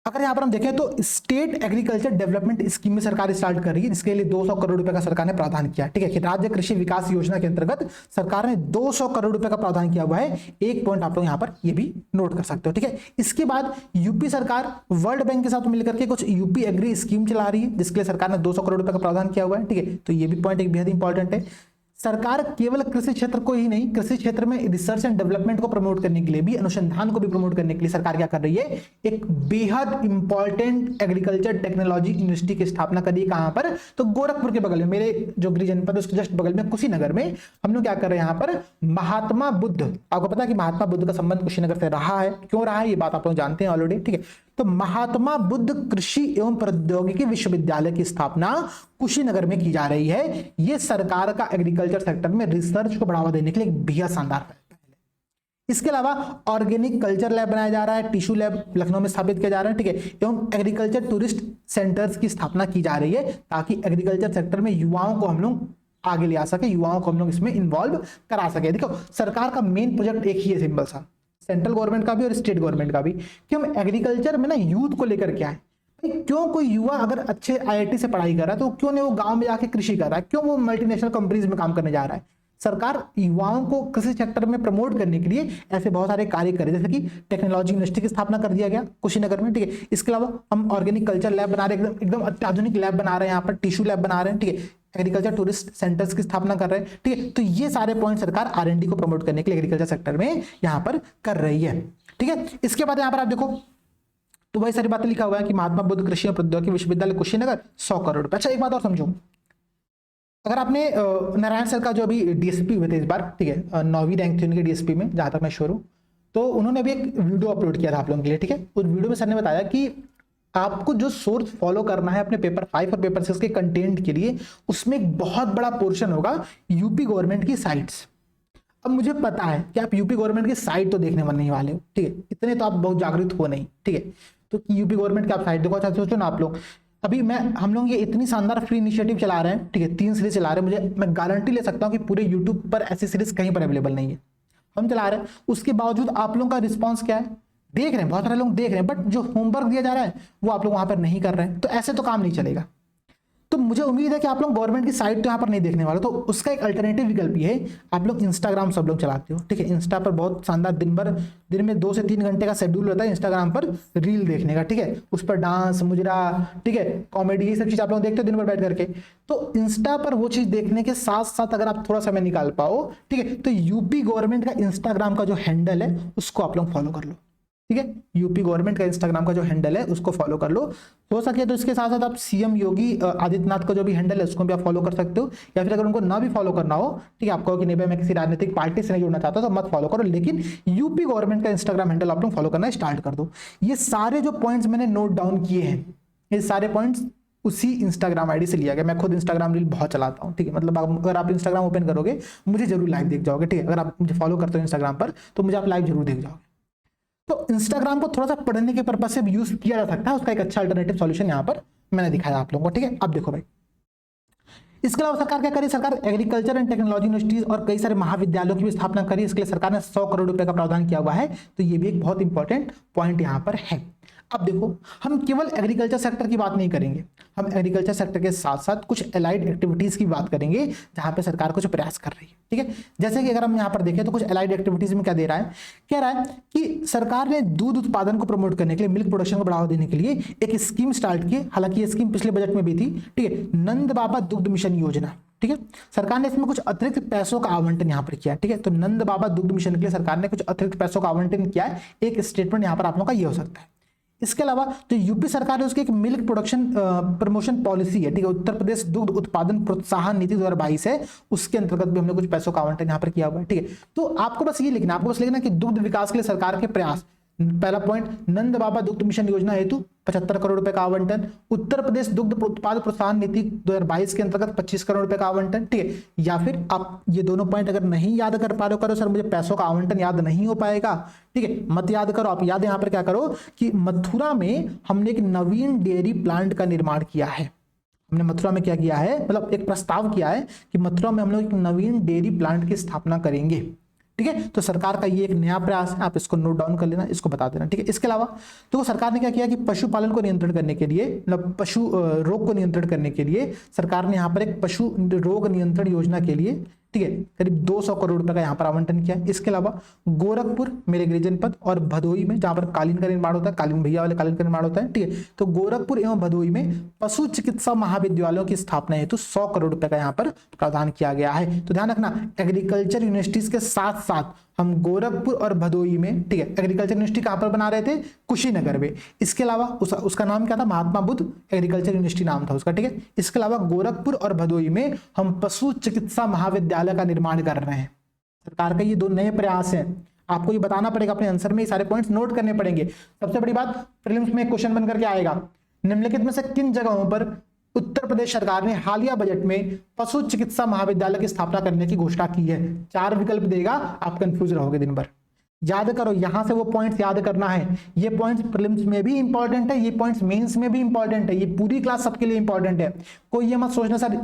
अगर यहाँ पर हम देखें तो स्टेट एग्रीकल्चर डेवलपमेंट स्कीम में सरकार स्टार्ट कर रही है, जिसके लिए 200 करोड़ रुपए का सरकार ने प्रावधान किया, ठीक है। कि राज्य कृषि विकास योजना के अंतर्गत सरकार ने 200 करोड़ रुपए का प्रावधान किया हुआ है। एक पॉइंट आप लोग यहाँ पर ये भी नोट कर सकते हो, ठीक है। इसके बाद यूपी सरकार वर्ल्ड बैंक के साथ मिलकर के कुछ यूपी एग्री स्कीम चला रही है, जिसके लिए सरकार ने 200 करोड़ रुपए का प्रावधान किया हुआ है, ठीक है। तो ये भी पॉइंट एक बेहद इंपॉर्टेंट है। सरकार केवल कृषि क्षेत्र को ही नहीं, कृषि क्षेत्र में रिसर्च एंड डेवलपमेंट को प्रमोट करने के लिए भी, अनुसंधान को भी प्रमोट करने के लिए सरकार क्या कर रही है, एक बेहद इंपॉर्टेंट एग्रीकल्चर टेक्नोलॉजी यूनिवर्सिटी की स्थापना करी। कहां पर, तो गोरखपुर के बगल में, मेरे जो गृह जनपद है उसके जस्ट बगल में कुशीनगर में हम लोग क्या कर रहे हैं यहाँ पर, महात्मा बुद्ध, आपको पता है कि महात्मा बुद्ध का संबंध कुशीनगर से रहा है, क्यों रहा है ये बात आप लोग जानते हैं ऑलरेडी, ठीक है। तो महात्मा बुद्ध कृषि एवं प्रौद्योगिकी विश्वविद्यालय की स्थापना कुशीनगर में की जा रही है। यह सरकार का एग्रीकल्चर सेक्टर में रिसर्च को बढ़ावा देने के लिए एक बेहद शानदार है। इसके अलावा ऑर्गेनिक कल्चर लैब बनाया जा रहा है, टिश्यू लैब लखनऊ में स्थापित किया जा रहा है, ठीक है। एवं एग्रीकल्चर टूरिस्ट सेंटर्स की स्थापना की जा रही है ताकि एग्रीकल्चर सेक्टर में युवाओं को हम लोग आगे ले आ सके, युवाओं को हम लोग इसमें इन्वॉल्व करा सके। देखो, सरकार का मेन प्रोजेक्ट एक ही है, सिंपल सा, सेंट्रल गवर्नमेंट का भी और स्टेट गवर्नमेंट का भी, कि हम एग्रीकल्चर में ना यूथ को लेकर के आए। क्यों कोई युवा अगर अच्छे आईआईटी से पढ़ाई कर रहा है तो क्यों नहीं वो गांव में जाके कृषि कर रहा है, क्यों वो मल्टीनेशनल कंपनीज में काम करने जा रहा है। सरकार युवाओं को कृषि सेक्टर में प्रमोट करने के लिए ऐसे बहुत सारे कार्य करे, जैसे कि टेक्नोलॉजी यूनिवर्सिटी की स्थापना कर दिया गया कुशीनगर में, ठीक है। इसके अलावा हम ऑर्गेनिक कल्चर लैब बना रहे हैं, एकदम अत्याधुनिक लैब बना रहे हैं, यहाँ पर टिश्यू लैब बना रहे हैं, ठीक है। एग्रीकल्चर टूरिस्ट सेंटर्स की स्थापना कर रहे हैं, ठीक है। तो ये सारे पॉइंट सरकार आरएनडी को प्रमोट करने के लिए एग्रीकल्चर सेक्टर में यहाँ पर कर रही है, ठीक है। इसके बाद यहाँ पर आप देखो तो वही सारी बातें लिखा हुआ है कि महात्मा बुद्ध कृषि एवं प्रौद्योगिकी विश्वविद्यालय कुशीनगर 100 करोड़ रुपए। अच्छा, एक बात और समझो, अगर आपने नारायण सर का जो अभी डीएसपी हुए थे इस बार, ठीक है, 9वीं रैंक थी उनके डीएसपी में, जहां तक मैं श्योर हूं, तो उन्होंने अभी एक वीडियो अपलोड किया था आप लोगों के लिए, ठीक है। उस वीडियो में सर ने बताया कि आपको जो सोर्स फॉलो करना है अपने पेपर 5 और पेपर 6 के कंटेंट के लिए, उसमें एक बहुत बड़ा पोर्शन होगा यूपी गवर्नमेंट की साइट्स। अब मुझे पता है कि आप यूपी गवर्नमेंट की साइट तो देखने वाले नहीं वाले हो, ठीक है, इतने तो आप बहुत जागरूक हो नहीं, ठीक है। तो यूपी गवर्नमेंट की आप साइट देखो। अच्छा, सोचो ना आप लोग, अभी हम लोग ये इतनी शानदार फ्री इनिशिएटिव चला रहे हैं, ठीक है, 3 सीरीज चला रहे हैं, मैं गारंटी ले सकता हूं कि पूरे यूट्यूब पर ऐसी सीरीज कहीं पर अवेलेबल नहीं है, हम चला रहे हैं। उसके बावजूद आप लोगों का रिस्पॉन्स क्या है, देख रहे हैं, बहुत सारे लोग देख रहे हैं, बट जो होमवर्क दिया जा रहा है वो आप लोग वहां पर नहीं कर रहे हैं, तो ऐसे तो काम नहीं चलेगा। तो मुझे उम्मीद है कि आप लोग गवर्नमेंट की साइट तो यहाँ पर नहीं देखने वाले, तो उसका एक अल्टरनेटिव विकल्प ये है, आप लोग इंस्टाग्राम सब लोग चलाते हो, ठीक है, इंस्टा पर बहुत शानदार दिन में 2 से 3 घंटे का शेड्यूल होता है इंस्टाग्राम पर रील देखने का, ठीक है, उस पर डांस मुजरा, ठीक है, कॉमेडी, ये सब चीज आप लोग देखते हो दिन भर बैठ करके। तो इंस्टा पर वो चीज देखने के साथ साथ अगर आप थोड़ा समय निकाल पाओ, ठीक है, तो यूपी गवर्नमेंट का इंस्टाग्राम का जो हैंडल है उसको आप लोग फॉलो कर लो, ठीक है, यूपी गवर्नमेंट का इंस्टाग्राम का जो हैंडल है उसको फॉलो कर लो। हो सके तो इसके साथ साथ आप सीएम योगी आदित्यनाथ का जो भी हैंडल है उसको भी आप फॉलो कर सकते हो, या फिर अगर उनको ना भी फॉलो करना हो, ठीक है, आप कहो कि नहीं भाई मैं किसी राजनीतिक पार्टी से नहीं जुड़ना चाहता तो मत फॉलो करो, लेकिन यूपी गवर्नमेंट का इंस्टाग्राम हैंडल आप लोग फॉलो करना स्टार्ट कर दो। ये सारे जो पॉइंट्स मैंने नोट डाउन किए हैं, ये सारे पॉइंट्स उसी इंस्टाग्राम आईडी से लिया गया। मैं खुद इंस्टाग्राम रील बहुत चलाता हूँ, ठीक है, मतलब अगर आप इंस्टाग्राम ओपन करोगे मुझे जरूर लाइव देख जाओगे, ठीक है, अगर आप मुझे फॉलो करते हो इंस्टाग्राम पर तो मुझे आप लाइव जरूर देख जाओगे। तो इंस्टाग्राम को थोड़ा सा पढ़ने के पर्पज से यूज किया जा सकता है, उसका एक अच्छा अल्टरनेटिव सॉल्यूशन यहाँ पर मैंने दिखाया आप लोगों को, ठीक है। अब देखो भाई, इसके अलावा सरकार क्या करी, सरकार एग्रीकल्चर एंड टेक्नोलॉजी यूनिवर्सिटीज और कई सारे महाविद्यालयों की भी स्थापना करी, इसके लिए सरकार ने 100 करोड़ रुपए का प्रावधान किया हुआ है, तो ये भी एक बहुत इंपॉर्टेंट पॉइंट यहाँ पर है। अब देखो, हम केवल एग्रीकल्चर सेक्टर की बात नहीं करेंगे, हम एग्रीकल्चर सेक्टर के साथ साथ कुछ एलाइड एक्टिविटीज की बात करेंगे जहां पे सरकार कुछ प्रयास कर रही है, ठीक है। जैसे कि अगर हम यहाँ पर देखें तो कुछ एलाइड एक्टिविटीज में क्या दे रहा है, कह रहा है कि सरकार ने दूध उत्पादन को प्रमोट करने के लिए, मिल्क प्रोडक्शन को बढ़ावा देने के लिए एक स्कीम स्टार्ट की, हालांकि ये स्कीम पिछले बजट में भी थी, ठीक है, नंद बाबा दुग्ध मिशन योजना, ठीक है। सरकार ने इसमें कुछ अतिरिक्त पैसों का आवंटन यहाँ पर किया, ठीक है, तो नंद बाबा दुग्ध मिशन के लिए सरकार ने कुछ अतिरिक्त पैसों का आवंटन किया है, एक स्टेटमेंट यहाँ पर आप लोगों का ये हो सकता है। इसके अलावा जो यूपी सरकार है उसकी एक मिल्क प्रोडक्शन प्रमोशन पॉलिसी है, ठीक है, उत्तर प्रदेश दुग्ध उत्पादन प्रोत्साहन नीति 2022 है, उसके अंतर्गत भी हमने कुछ पैसों का आवंटन यहाँ पर किया हुआ है, ठीक है। तो आपको बस ये लिखना, आपको बस लिखना कि दुग्ध विकास के लिए सरकार के प्रयास, पहला पॉइंट, नंद बाबा दुग्ध मिशन योजना हेतु 75 करोड़ रुपए का आवंटन, उत्तर प्रदेश दुग्ध उत्पाद प्रोत्साहन नीति 2022 के अंतर्गत 25 करोड़ रुपए का आवंटन, ठीक है। या फिर आप ये दोनों पॉइंट अगर नहीं याद कर पा रहे हो, करो सर मुझे पैसों का आवंटन याद नहीं हो पाएगा, ठीक है, मत याद करो, आप याद यहाँ पर क्या करो कि मथुरा में हमने एक नवीन डेयरी प्लांट का निर्माण किया है, हमने मथुरा में क्या किया है, मतलब एक प्रस्ताव किया है कि मथुरा में हम लोग एक नवीन डेयरी प्लांट की स्थापना करेंगे, ठीक है। तो सरकार का ये एक नया प्रयास है, आप इसको नोट डाउन कर लेना, इसको बता देना, ठीक है। इसके अलावा तो सरकार ने क्या किया कि पशुपालन को नियंत्रण करने के लिए, मतलब पशु रोग को नियंत्रण करने के लिए सरकार ने यहाँ पर एक पशु रोग नियंत्रण योजना के लिए, ठीक है, करीब 200 करोड़ रुपए का यहाँ पर आवंटन किया। इसके अलावा गोरखपुर मेरे गृह जनपद और भदोई में, जहां पर कालीन का निर्माण होता है, कालीन भैया वाले कालीन का निर्माण होता है, ठीक है, तो गोरखपुर एवं भदोई में पशु चिकित्सा महाविद्यालयों की स्थापना हेतु 100 करोड़ रुपए का यहाँ पर प्रावधान किया गया है। तो ध्यान रखना, एग्रीकल्चर यूनिवर्सिटीज के साथ साथ हम गोरखपुर और भदोई में, ठीक है, एग्रीकल्चर यूनिवर्सिटी कहां पर बना रहे थे, कुशीनगर में। इसके अलावा उसका नाम क्या था, महात्मा बुद्ध एग्रीकल्चर यूनिवर्सिटी नाम था उसका, ठीक है। इसके अलावा गोरखपुर और भदोई में हम पशु चिकित्सा महाविद्यालय का निर्माण कर रहे हैं। सरकार का ये 2 नए प्रयास हैं, आपको ये बताना पड़ेगा, अपने आंसर में ये सारे पॉइंट्स नोट करने पड़ेंगे। सबसे बड़ी बात, प्रीलिम्स में एक क्वेश्चन बनकर के आएगा, निम्नलिखित में से किन जगहों पर उत्तर प्रदेश सरकार ने हालिया बजट में पशु चिकित्सा महाविद्यालय की स्थापना करने की घोषणा की है। 4 विकल्प देगा, आप कंफ्यूज रहोगे दिन भर, याद करो, यहां से वो पॉइंट्स याद करना है। ये पॉइंट्स प्रीलिम्स में भी इंपॉर्टेंट है, ये पॉइंट्स मेंस में भी इंपॉर्टेंट है, ये पूरी क्लास सबके लिए इंपॉर्टेंट है। कोई ये मत सोचना सर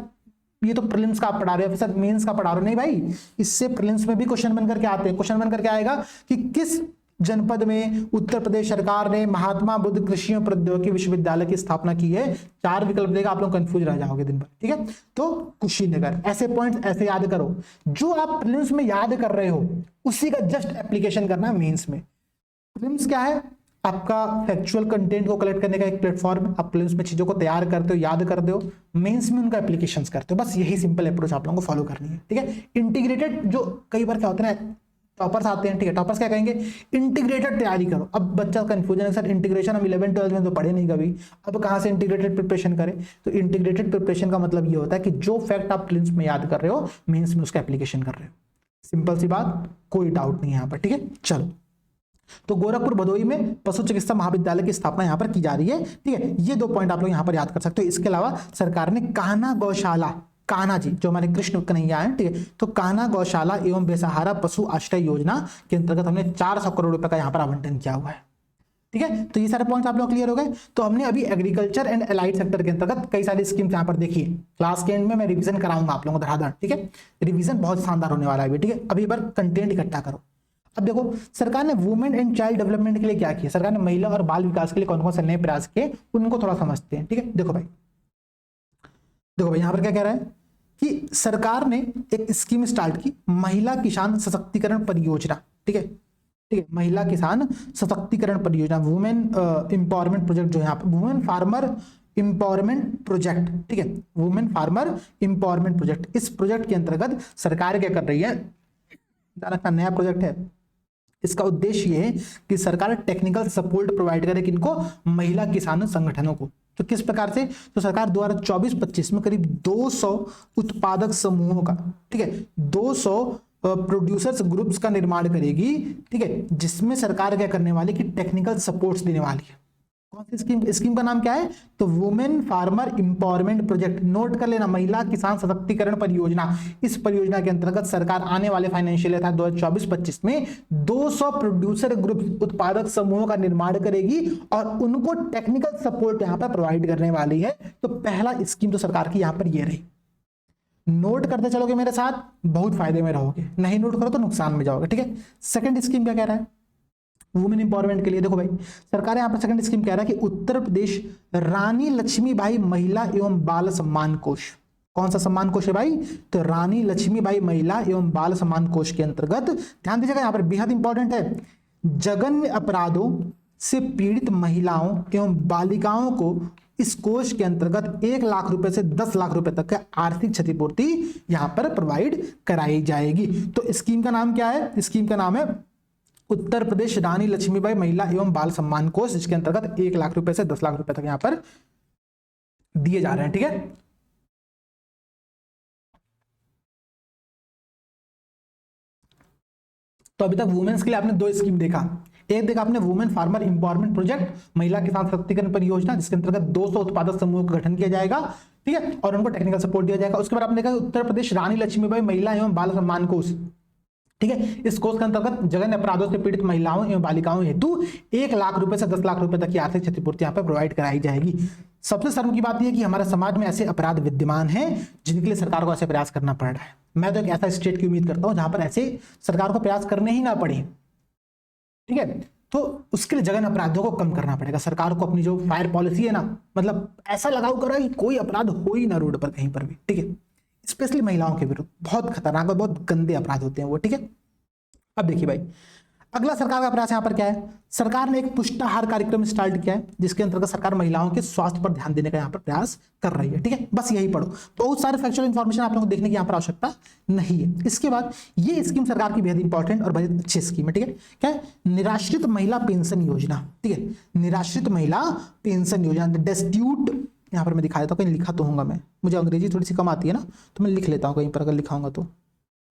ये तो प्रीलिम्स का आप पढ़ा रहे हो, सर मेंस का पढ़ा रहे हो, नहीं भाई, इससे प्रीलिम्स में भी क्वेश्चन बनकर के आते हैं। क्वेश्चन बनकर के आएगा कि किस जनपद में उत्तर प्रदेश सरकार ने महात्मा बुद्ध कृषि एवं प्रौद्योगिकी विश्वविद्यालय की स्थापना की है। 4 विकल्प देगा, आप लोग कंफ्यूज रह जाओगे दिन भर, ठीक है। तो कुशीनगर, ऐसे पॉइंट्स ऐसे याद करो, जो आप प्रीलिम्स में याद कर रहे हो उसी का जस्ट एप्लीकेशन करना है मेंस में। प्रीलिम्स क्या है, आपका फैक्चुअल कंटेंट को कलेक्ट करने का एक प्लेटफॉर्म है, आप प्रीलिम्स में चीजों को तैयार करते हो, याद करते हो, मेंस में उनका एप्लीकेशंस करते हो, बस यही सिंपल अप्रोच आप लोगों को फॉलो करनी है, ठीक है। इंटीग्रेटेड, जो कई बार क्या होता है ना, टॉपर्स आते हैं, ठीक है, टॉपर्स क्या कहेंगे, इंटीग्रेटेड तैयारी करो। अब बच्चा कंफ्यूजन है, सर इंटीग्रेशन हम 11th-12th में तो पढ़े नहीं कभी, अब कहां से इंटीग्रेटेड प्रिपरेशन करें। तो इंटीग्रेटेड प्रिपरेशन का मतलब ये होता है कि जो फैक्ट आप प्रीलिम्स में याद कर रहे हो, मेंस में उसका एप्लीकेशन कर रहे हो। सिंपल सी बात, कोई डाउट नहीं है यहाँ पर, ठीक है। चलो, तो गोरखपुर भदोई में पशु चिकित्सा महाविद्यालय की स्थापना यहां पर की जा रही है, ठीक है। ये 2 पॉइंट आप लोग यहां पर याद कर सकते हो। इसके अलावा सरकार ने कान्हा गौशाला, कान्हा जी जो हमारे कृष्ण कन्हैया हैं, ठीक है, तो कान्हा गौशाला एवं बेसहारा पशु आश्रय योजना के अंतर्गत हमने 400 करोड़ रुपए का यहाँ पर आवंटन किया हुआ है, ठीक है। तो ये सारे पॉइंट्स आप लोग क्लियर हो गए। तो हमने अभी एग्रीकल्चर एंड एलाइड सेक्टर के अंतर्गत कई सारी स्कीम्स यहाँ पर देखी है। क्लास के एंड में मैं रिवीजन कराऊंगा आप लोगों को धड़ाधड़, ठीक है, रिवीजन बहुत शानदार होने वाला है, ठीक है। अभी बार कंटेंट इकट्ठा करो। अब देखो सरकार ने वुमेन एंड चाइल्ड डेवलपमेंट के लिए क्या किया, सरकार ने महिला और बाल विकास के लिए कौन कौन से नए प्रयास किए उनको थोड़ा समझते हैं। ठीक है, देखो भाई यहां पर क्या कह रहा है कि सरकार ने एक स्कीम स्टार्ट की, महिला किसान सशक्तिकरण परियोजना। ठीक है, ठीक है, महिला किसान सशक्तिकरण परियोजना, वुमेन एम्पावरमेंट प्रोजेक्ट जो है यहाँ पर वुमेन फार्मर एम्पावरमेंट प्रोजेक्ट। ठीक है, वुमेन फार्मर एम्पावरमेंट प्रोजेक्ट, इस प्रोजेक्ट के अंतर्गत सरकार क्या कर रही है, का नया प्रोजेक्ट है। इसका उद्देश्य ये है कि सरकार टेक्निकल सपोर्ट प्रोवाइड करे किनको, महिला किसान संगठनों को। तो किस प्रकार से, तो सरकार 2024-25 में करीब 200 उत्पादक समूहों का, ठीक है, 200 प्रोड्यूसर्स ग्रुप्स का निर्माण करेगी। ठीक है, जिसमें सरकार क्या करने वाली कि टेक्निकल सपोर्ट्स देने वाली है। कौन सी स्कीम, स्कीम का नाम क्या है, तो women farmer empowerment project. Note कर लेना, महिला किसान सशक्तिकरण परियोजना। इस परियोजना के अंतर्गत सरकार आने वाले फाइनेंशियल ईयर 2024-25 में 200 प्रोड्यूसर ग्रुप उत्पादक समूहों का निर्माण करेगी और उनको टेक्निकल सपोर्ट यहां पर प्रोवाइड करने वाली है। तो पहला स्कीम तो सरकार की यहां पर ये रही। नोट करते चलोगे मेरे साथ, बहुत फायदे में रहोगे, नहीं नोट करो तो नुकसान में जाओगे। ठीक है, सेकंड स्कीम क्या कह रहा है वुमेन एम्पावरमेंट के लिए, देखो भाई सरकार यहाँ पर सेकंड स्कीम कह रहा है कि उत्तर प्रदेश रानी लक्ष्मीबाई महिला एवं बाल सम्मान कोष। कौन सा सम्मान कोष है भाई, तो रानी लक्ष्मीबाई महिला एवं बाल सम्मान कोष के अंतर्गत, ध्यान दीजिएगा यहाँ पर बेहद इंपॉर्टेंट है, जघन्य अपराधों से पीड़ित महिलाओं एवं बालिकाओं को इस कोष के अंतर्गत 1 लाख रुपए से 10 लाख रुपए तक का आर्थिक क्षतिपूर्ति यहां पर प्रोवाइड कराई जाएगी। तो स्कीम का नाम क्या है, स्कीम का नाम है उत्तर प्रदेश रानी लक्ष्मीबाई महिला एवं बाल सम्मान कोष, जिसके अंतर्गत 1 लाख रुपए से 10 लाख रुपए तक यहां पर दिए जा रहे हैं। ठीक है, तो अभी तक वुमेन्स के लिए आपने 2 स्कीम देखा। एक देखा आपने वुमेन फार्मर एम्पावरमेंट प्रोजेक्ट, महिला किसान सशक्तिकरण परियोजना, जिसके अंतर्गत 200 उत्पादक समूहों का गठन किया जाएगा। ठीक है, और उनको टेक्निकल सपोर्ट दिया जाएगा। उसके बाद आपने देखा उत्तर प्रदेश रानी लक्ष्मीबाई महिला एवं बाल सम्मान कोष। ठीक है, इस कोष के अंतर्गत जघन्य अपराधों से पीड़ित महिलाओं एवं बालिकाओं हेतु 1 लाख रुपए से 10 लाख रुपए तक की आर्थिक क्षतिपूर्ति यहाँ पर प्रोवाइड कराई जाएगी। सबसे शर्म की बात यह कि हमारे समाज में ऐसे अपराध विद्यमान हैं जिनके लिए सरकार को ऐसे प्रयास करना पड़ रहा है। मैं तो एक ऐसा स्टेट की उम्मीद करता हूं जहां पर ऐसे सरकार को प्रयास करने ही ना पड़े। ठीक है, तो उसके लिए जघन्य अपराधों को कम करना पड़ेगा। सरकार को अपनी जो फायर पॉलिसी है ना, मतलब ऐसा लगाव करो कि कोई अपराध हो ही ना रोड पर कहीं पर भी। ठीक है, स्पेशली महिलाओं के विरुद्ध बहुत खतरनाक और बहुत गंदे अपराध होते हैं वो। ठीक है, अब देखिए भाई अगला सरकार का प्रयास यहां पर क्या है, सरकार ने एक पुष्टाहार कार्यक्रम स्टार्ट किया है, जिसके अंतर्गत सरकार महिलाओं के स्वास्थ्य पर ध्यान देने का यहां पर प्रयास कर रही है। ठीक है, बस यही पढ़ो, बहुत सारे फैक्चुअल इंफॉर्मेशन आप लोगों को देखने की यहां पर आवश्यकता नहीं है। इसके बाद ये स्कीम सरकार की बेहद इंपॉर्टेंट और बहुत अच्छी स्कीम है। ठीक है, क्या है, निराश्रित महिला पेंशन योजना। ठीक है, निराश्रित महिला पेंशन योजना, डेस्टिट्यूट, यहां पर मैं दिखा देता हूं, कहीं लिखा तो होगा, मैं मुझे अंग्रेजी थोड़ी सी कम आती है ना, तो मैं लिख लेता हूं कहीं पर, अगर लिखाऊंगा तो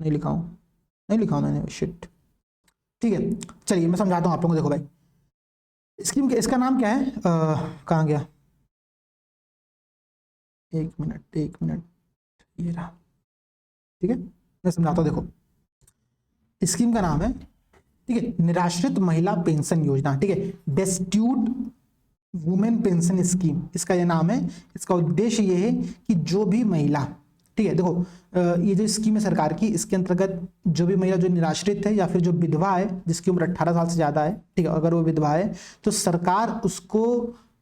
नहीं लिखाऊं मैंने, शिट। ठीक है, चलिए मैं समझाता हूं आप लोगों को। देखो भाई स्कीम के, इसका नाम क्या है, कहां गया, एक मिनट ये रहा। ठीक है, मैं समझाता हूं। देखो स्कीम का नाम है, ठीक है, निराश्रित महिला पेंशन योजना। ठीक है, डेस्टिट्यूट वुमेन पेंशन स्कीम, इसका यह नाम है। इसका उद्देश्य यह है कि जो भी महिला, ठीक है, देखो ये जो स्कीम है सरकार की, इसके अंतर्गत जो भी महिला जो निराश्रित है या फिर जो विधवा है, जिसकी उम्र 18 साल से ज्यादा है, ठीक है, अगर वो विधवा है तो सरकार उसको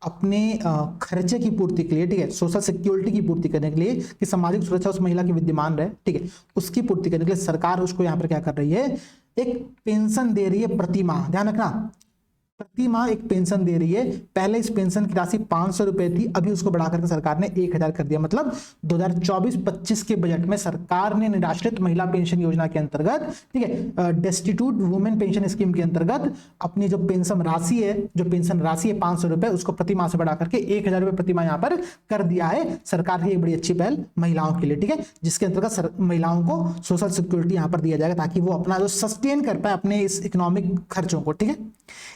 अपने खर्चे की पूर्ति के लिए, ठीक है, सोशल सिक्योरिटी की पूर्ति करने के लिए, कि सामाजिक सुरक्षा उस महिला की विद्यमान रहे, ठीक है, उसकी पूर्ति करने के लिए सरकार उसको यहाँ पर क्या कर रही है, एक पेंशन दे रही है प्रति माह। ध्यान रखना, प्रति माह एक पेंशन दे रही है। पहले इस पेंशन की राशि 500 रुपए थी, अभी उसको बढ़ाकर के सरकार ने 1000 कर दिया। मतलब 2024-25 के बजट में सरकार ने निराश्रित महिला पेंशन योजना के अंतर्गत, ठीक है, डेस्टिट्यूट वुमेन पेंशन स्कीम के अंतर्गत अपनी जो पेंशन राशि है 500 रुपए, उसको प्रति माह से बढ़ा करके 1000 रुपए प्रति माह यहाँ पर कर दिया है सरकार की। एक बड़ी अच्छी पहल महिलाओं के लिए, ठीक है, जिसके अंतर्गत महिलाओं को सोशल सिक्योरिटी यहाँ पर दिया जाएगा ताकि वो अपना जो सस्टेन कर पाए अपने इस इकोनॉमिक खर्चों को। ठीक है,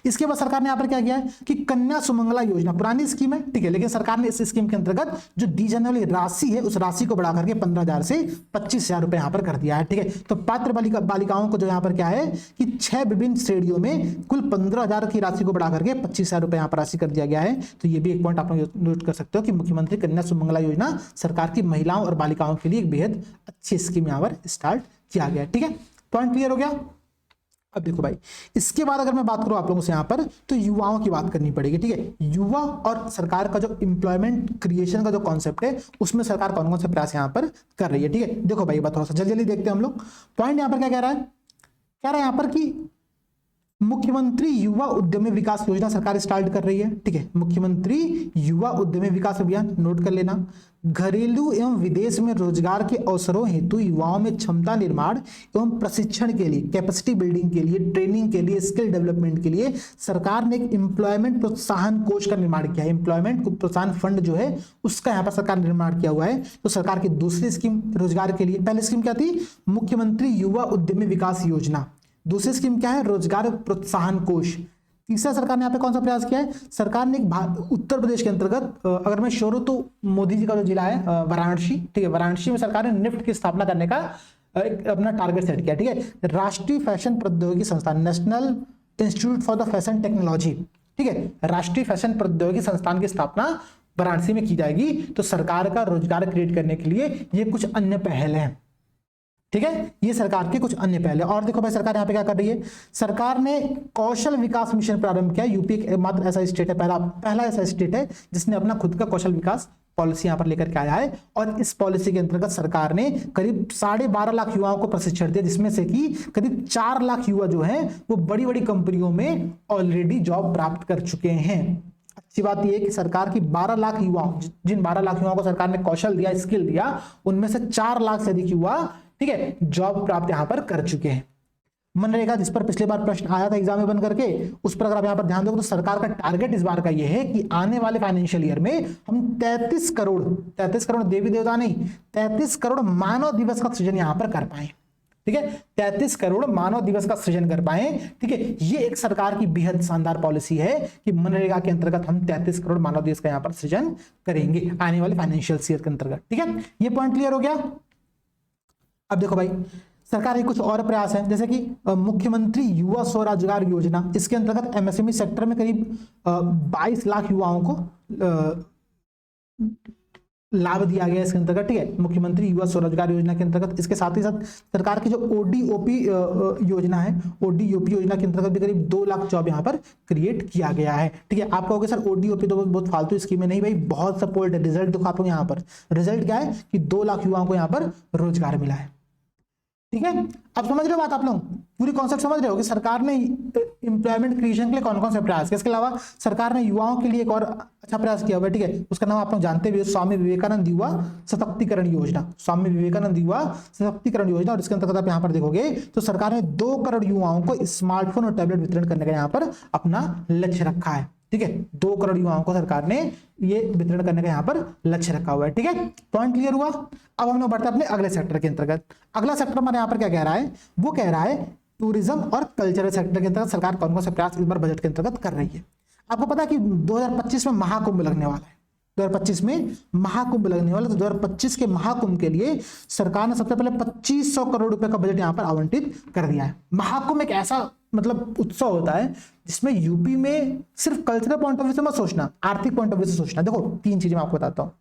इसके बाद सरकार ने यहां पर क्या किया है कि कन्या सुमंगला योजना, पुरानी स्कीम है, ठीक है, लेकिन सरकार ने इस स्कीम के अंतर्गत जो दी जाने वाली राशि है उस राशि को बढ़ाकर के 15,000 से 25,000 रुपए यहां पर कर दिया है। ठीक है, तो पात्र बालिकाओं को जो यहां पर क्या है कि 6 विभिन्न श्रेणियों में कुल 15,000 की राशि को बढ़ाकर के 25,000 रुपए यहां पर राशि कर दिया गया है। तो ये भी एक पॉइंट आप लोग नोट कर सकते हो कि मुख्यमंत्री कन्या सुमंगला योजना सरकार की महिलाओं और बालिकाओं के लिए एक बेहद अच्छी स्कीम यहां पर स्टार्ट किया गया है। ठीक है, पॉइंट क्लियर हो गया। अब देखो भाई, इसके बाद अगर मैं बात करूं आप लोगों से यहाँ पर, तो युवाओं की बात करनी पड़ेगी। ठीक है, युवा और सरकार का जो एम्प्लॉयमेंट क्रिएशन का जो कॉन्सेप्ट है, उसमें सरकार कौन कौन से प्रयास यहाँ पर कर रही है। ठीक है, देखो भाई, थोड़ा सा जल्दी जल्दी देखते हैं हम लोग। पॉइंट यहाँ पर क्या कह रहा है, यहाँ पर कि मुख्यमंत्री युवा उद्यमी विकास योजना सरकार स्टार्ट कर रही है। ठीक है, मुख्यमंत्री युवा उद्यमी विकास अभियान, नोट कर लेना। घरेलू एवं विदेश में रोजगार के अवसरों हेतु युवाओं में क्षमता निर्माण एवं प्रशिक्षण के लिए, कैपेसिटी बिल्डिंग के लिए, ट्रेनिंग के लिए, स्किल डेवलपमेंट के लिए सरकार ने एक एम्प्लॉयमेंट प्रोत्साहन कोष का निर्माण किया है। एम्प्लॉयमेंट प्रोत्साहन फंड जो है उसका यहाँ पर सरकार ने निर्माण किया हुआ है। तो सरकार की दूसरी स्कीम रोजगार के लिए, पहली स्कीम क्या थी, मुख्यमंत्री युवा उद्यमी विकास योजना, दूसरी स्कीम क्या है, रोजगार प्रोत्साहन कोष। तीसरा सरकार ने यहाँ पे कौन सा प्रयास किया है, सरकार ने एक उत्तर प्रदेश के अंतर्गत, अगर मैं श्योर हूं तो मोदी जी का जो जिला है वाराणसी, ठीक है, वाराणसी में सरकार ने निफ्ट की स्थापना करने का एक अपना टारगेट सेट किया। ठीक है, राष्ट्रीय फैशन प्रौद्योगिकी संस्थान, national institute for the fashion technology, ठीक है, राष्ट्रीय फैशन प्रौद्योगिकी संस्थान की स्थापना वाराणसी में की जाएगी। तो सरकार का रोजगार क्रिएट करने के लिए ये कुछ अन्य पहल है। ठीक है, ये सरकार के कुछ अन्य पहले। और देखो भाई, सरकार यहाँ पे क्या कर रही है, सरकार ने कौशल विकास मिशन प्रारंभ किया। यूपी मात्र ऐसा स्टेट है, पहला ऐसा स्टेट है जिसने अपना खुद का कौशल विकास पॉलिसी यहाँ पर लेकर के आया है। और इस पॉलिसी के अंतर्गत सरकार ने करीब 12.5 लाख युवाओं को प्रशिक्षण दिया, जिसमें से कि करीब 4 लाख युवा जो हैं वो बड़ी बड़ी कंपनियों में ऑलरेडी जॉब प्राप्त कर चुके हैं। अच्छी बात यह है कि सरकार की 12 लाख युवाओं, जिन 12 लाख युवाओं को सरकार ने कौशल दिया, स्किल दिया, उनमें से 4 लाख से अधिक युवा, ठीक है, जॉब प्राप्त यहां पर कर चुके हैं। मनरेगा, जिस पर पिछले बार प्रश्न आया था एग्जाम में बन करके, उस पर अगर आप यहां पर ध्यान दोगे तो सरकार का टारगेट इस बार का यह है कि आने वाले फाइनेंशियल ईयर में हम 33 करोड़ देवी देवता नहीं, 33 करोड़ मानव दिवस का सृजन यहां पर कर पाए। ठीक है, 33 करोड़ मानव दिवस का सृजन कर पाए। ठीक है, ये एक सरकार की बेहद शानदार पॉलिसी है कि मनरेगा के अंतर्गत हम 33 करोड़ मानव दिवस का यहां पर सृजन करेंगे आने वाले फाइनेंशियल ईयर के अंतर्गत। ठीक है, ये पॉइंट क्लियर हो गया। अब देखो भाई, सरकार के कुछ और प्रयास हैं, जैसे कि मुख्यमंत्री युवा स्वरोजगार योजना, इसके अंतर्गत एमएसएमई सेक्टर में करीब 22 लाख युवाओं को लाभ दिया गया इसके अंतर्गत। ठीक है, मुख्यमंत्री युवा स्वरोजगार योजना के अंतर्गत। इसके साथ ही साथ सरकार की जो ओडीओपी योजना है, ओडीओपी योजना के अंतर्गत भी करीब 2 लाख जॉब यहाँ पर क्रिएट किया गया है। ठीक है, आप कहोगे सर ओडीओपी तो बहुत फालतू स्कीम है। नहीं भाई, बहुत सपोर्ट है। रिजल्ट देखो आप लोग यहाँ पर, रिजल्ट क्या है कि 2 लाख युवाओं को यहाँ पर रोजगार मिला है। ठीक है, अब समझ रहे हो बात, आप लोग पूरी कॉन्सेप्ट समझ रहे हो कि सरकार ने एम्प्लॉयमेंट क्रिएशन के लिए कौन कौन से प्रयास किए। इसके अलावा सरकार ने युवाओं के लिए एक और अच्छा प्रयास किया हुआ है। ठीक है, उसका नाम आप लोग जानते भी हो, स्वामी विवेकानंद युवा सशक्तिकरण योजना, स्वामी विवेकानंद युवा सशक्तिकरण योजना। और इसके अंतर्गत आप यहाँ पर देखोगे तो सरकार ने 2 करोड़ युवाओं को स्मार्टफोन और टैबलेट वितरण करने का यहाँ पर अपना लक्ष्य रखा है। ठीक है, 2 करोड़ युवाओं को सरकार ने ये वितरण करने का यहाँ पर लक्ष्य रखा हुआ है। ठीक है, पॉइंट क्लियर हुआ। अब हम लोग बढ़ते हैं अपने अगले सेक्टर के अंतर्गत। अगला सेक्टर हमारे यहाँ पर क्या कह रहा है, वो कह रहा है टूरिज्म और कल्चरल सेक्टर के अंतर्गत सरकार कौन कौन से प्रयास इस बार बजट के अंतर्गत कर रही है। आपको पता है कि 2025 में महाकुंभ लगने वाला है, 2025 में महाकुंभ लगने वाला। तो 2025 के महाकुंभ के लिए सरकार ने सबसे पहले 2500 करोड़ रुपए का बजट यहाँ पर आवंटित कर दिया है। महाकुंभ एक ऐसा मतलब उत्सव होता है जिसमें यूपी में सिर्फ कल्चरल पॉइंट ऑफ व्यू से मत सोचना, आर्थिक पॉइंट ऑफ व्यू से सोचना। देखो 3 चीजें मैं आपको बताता हूँ।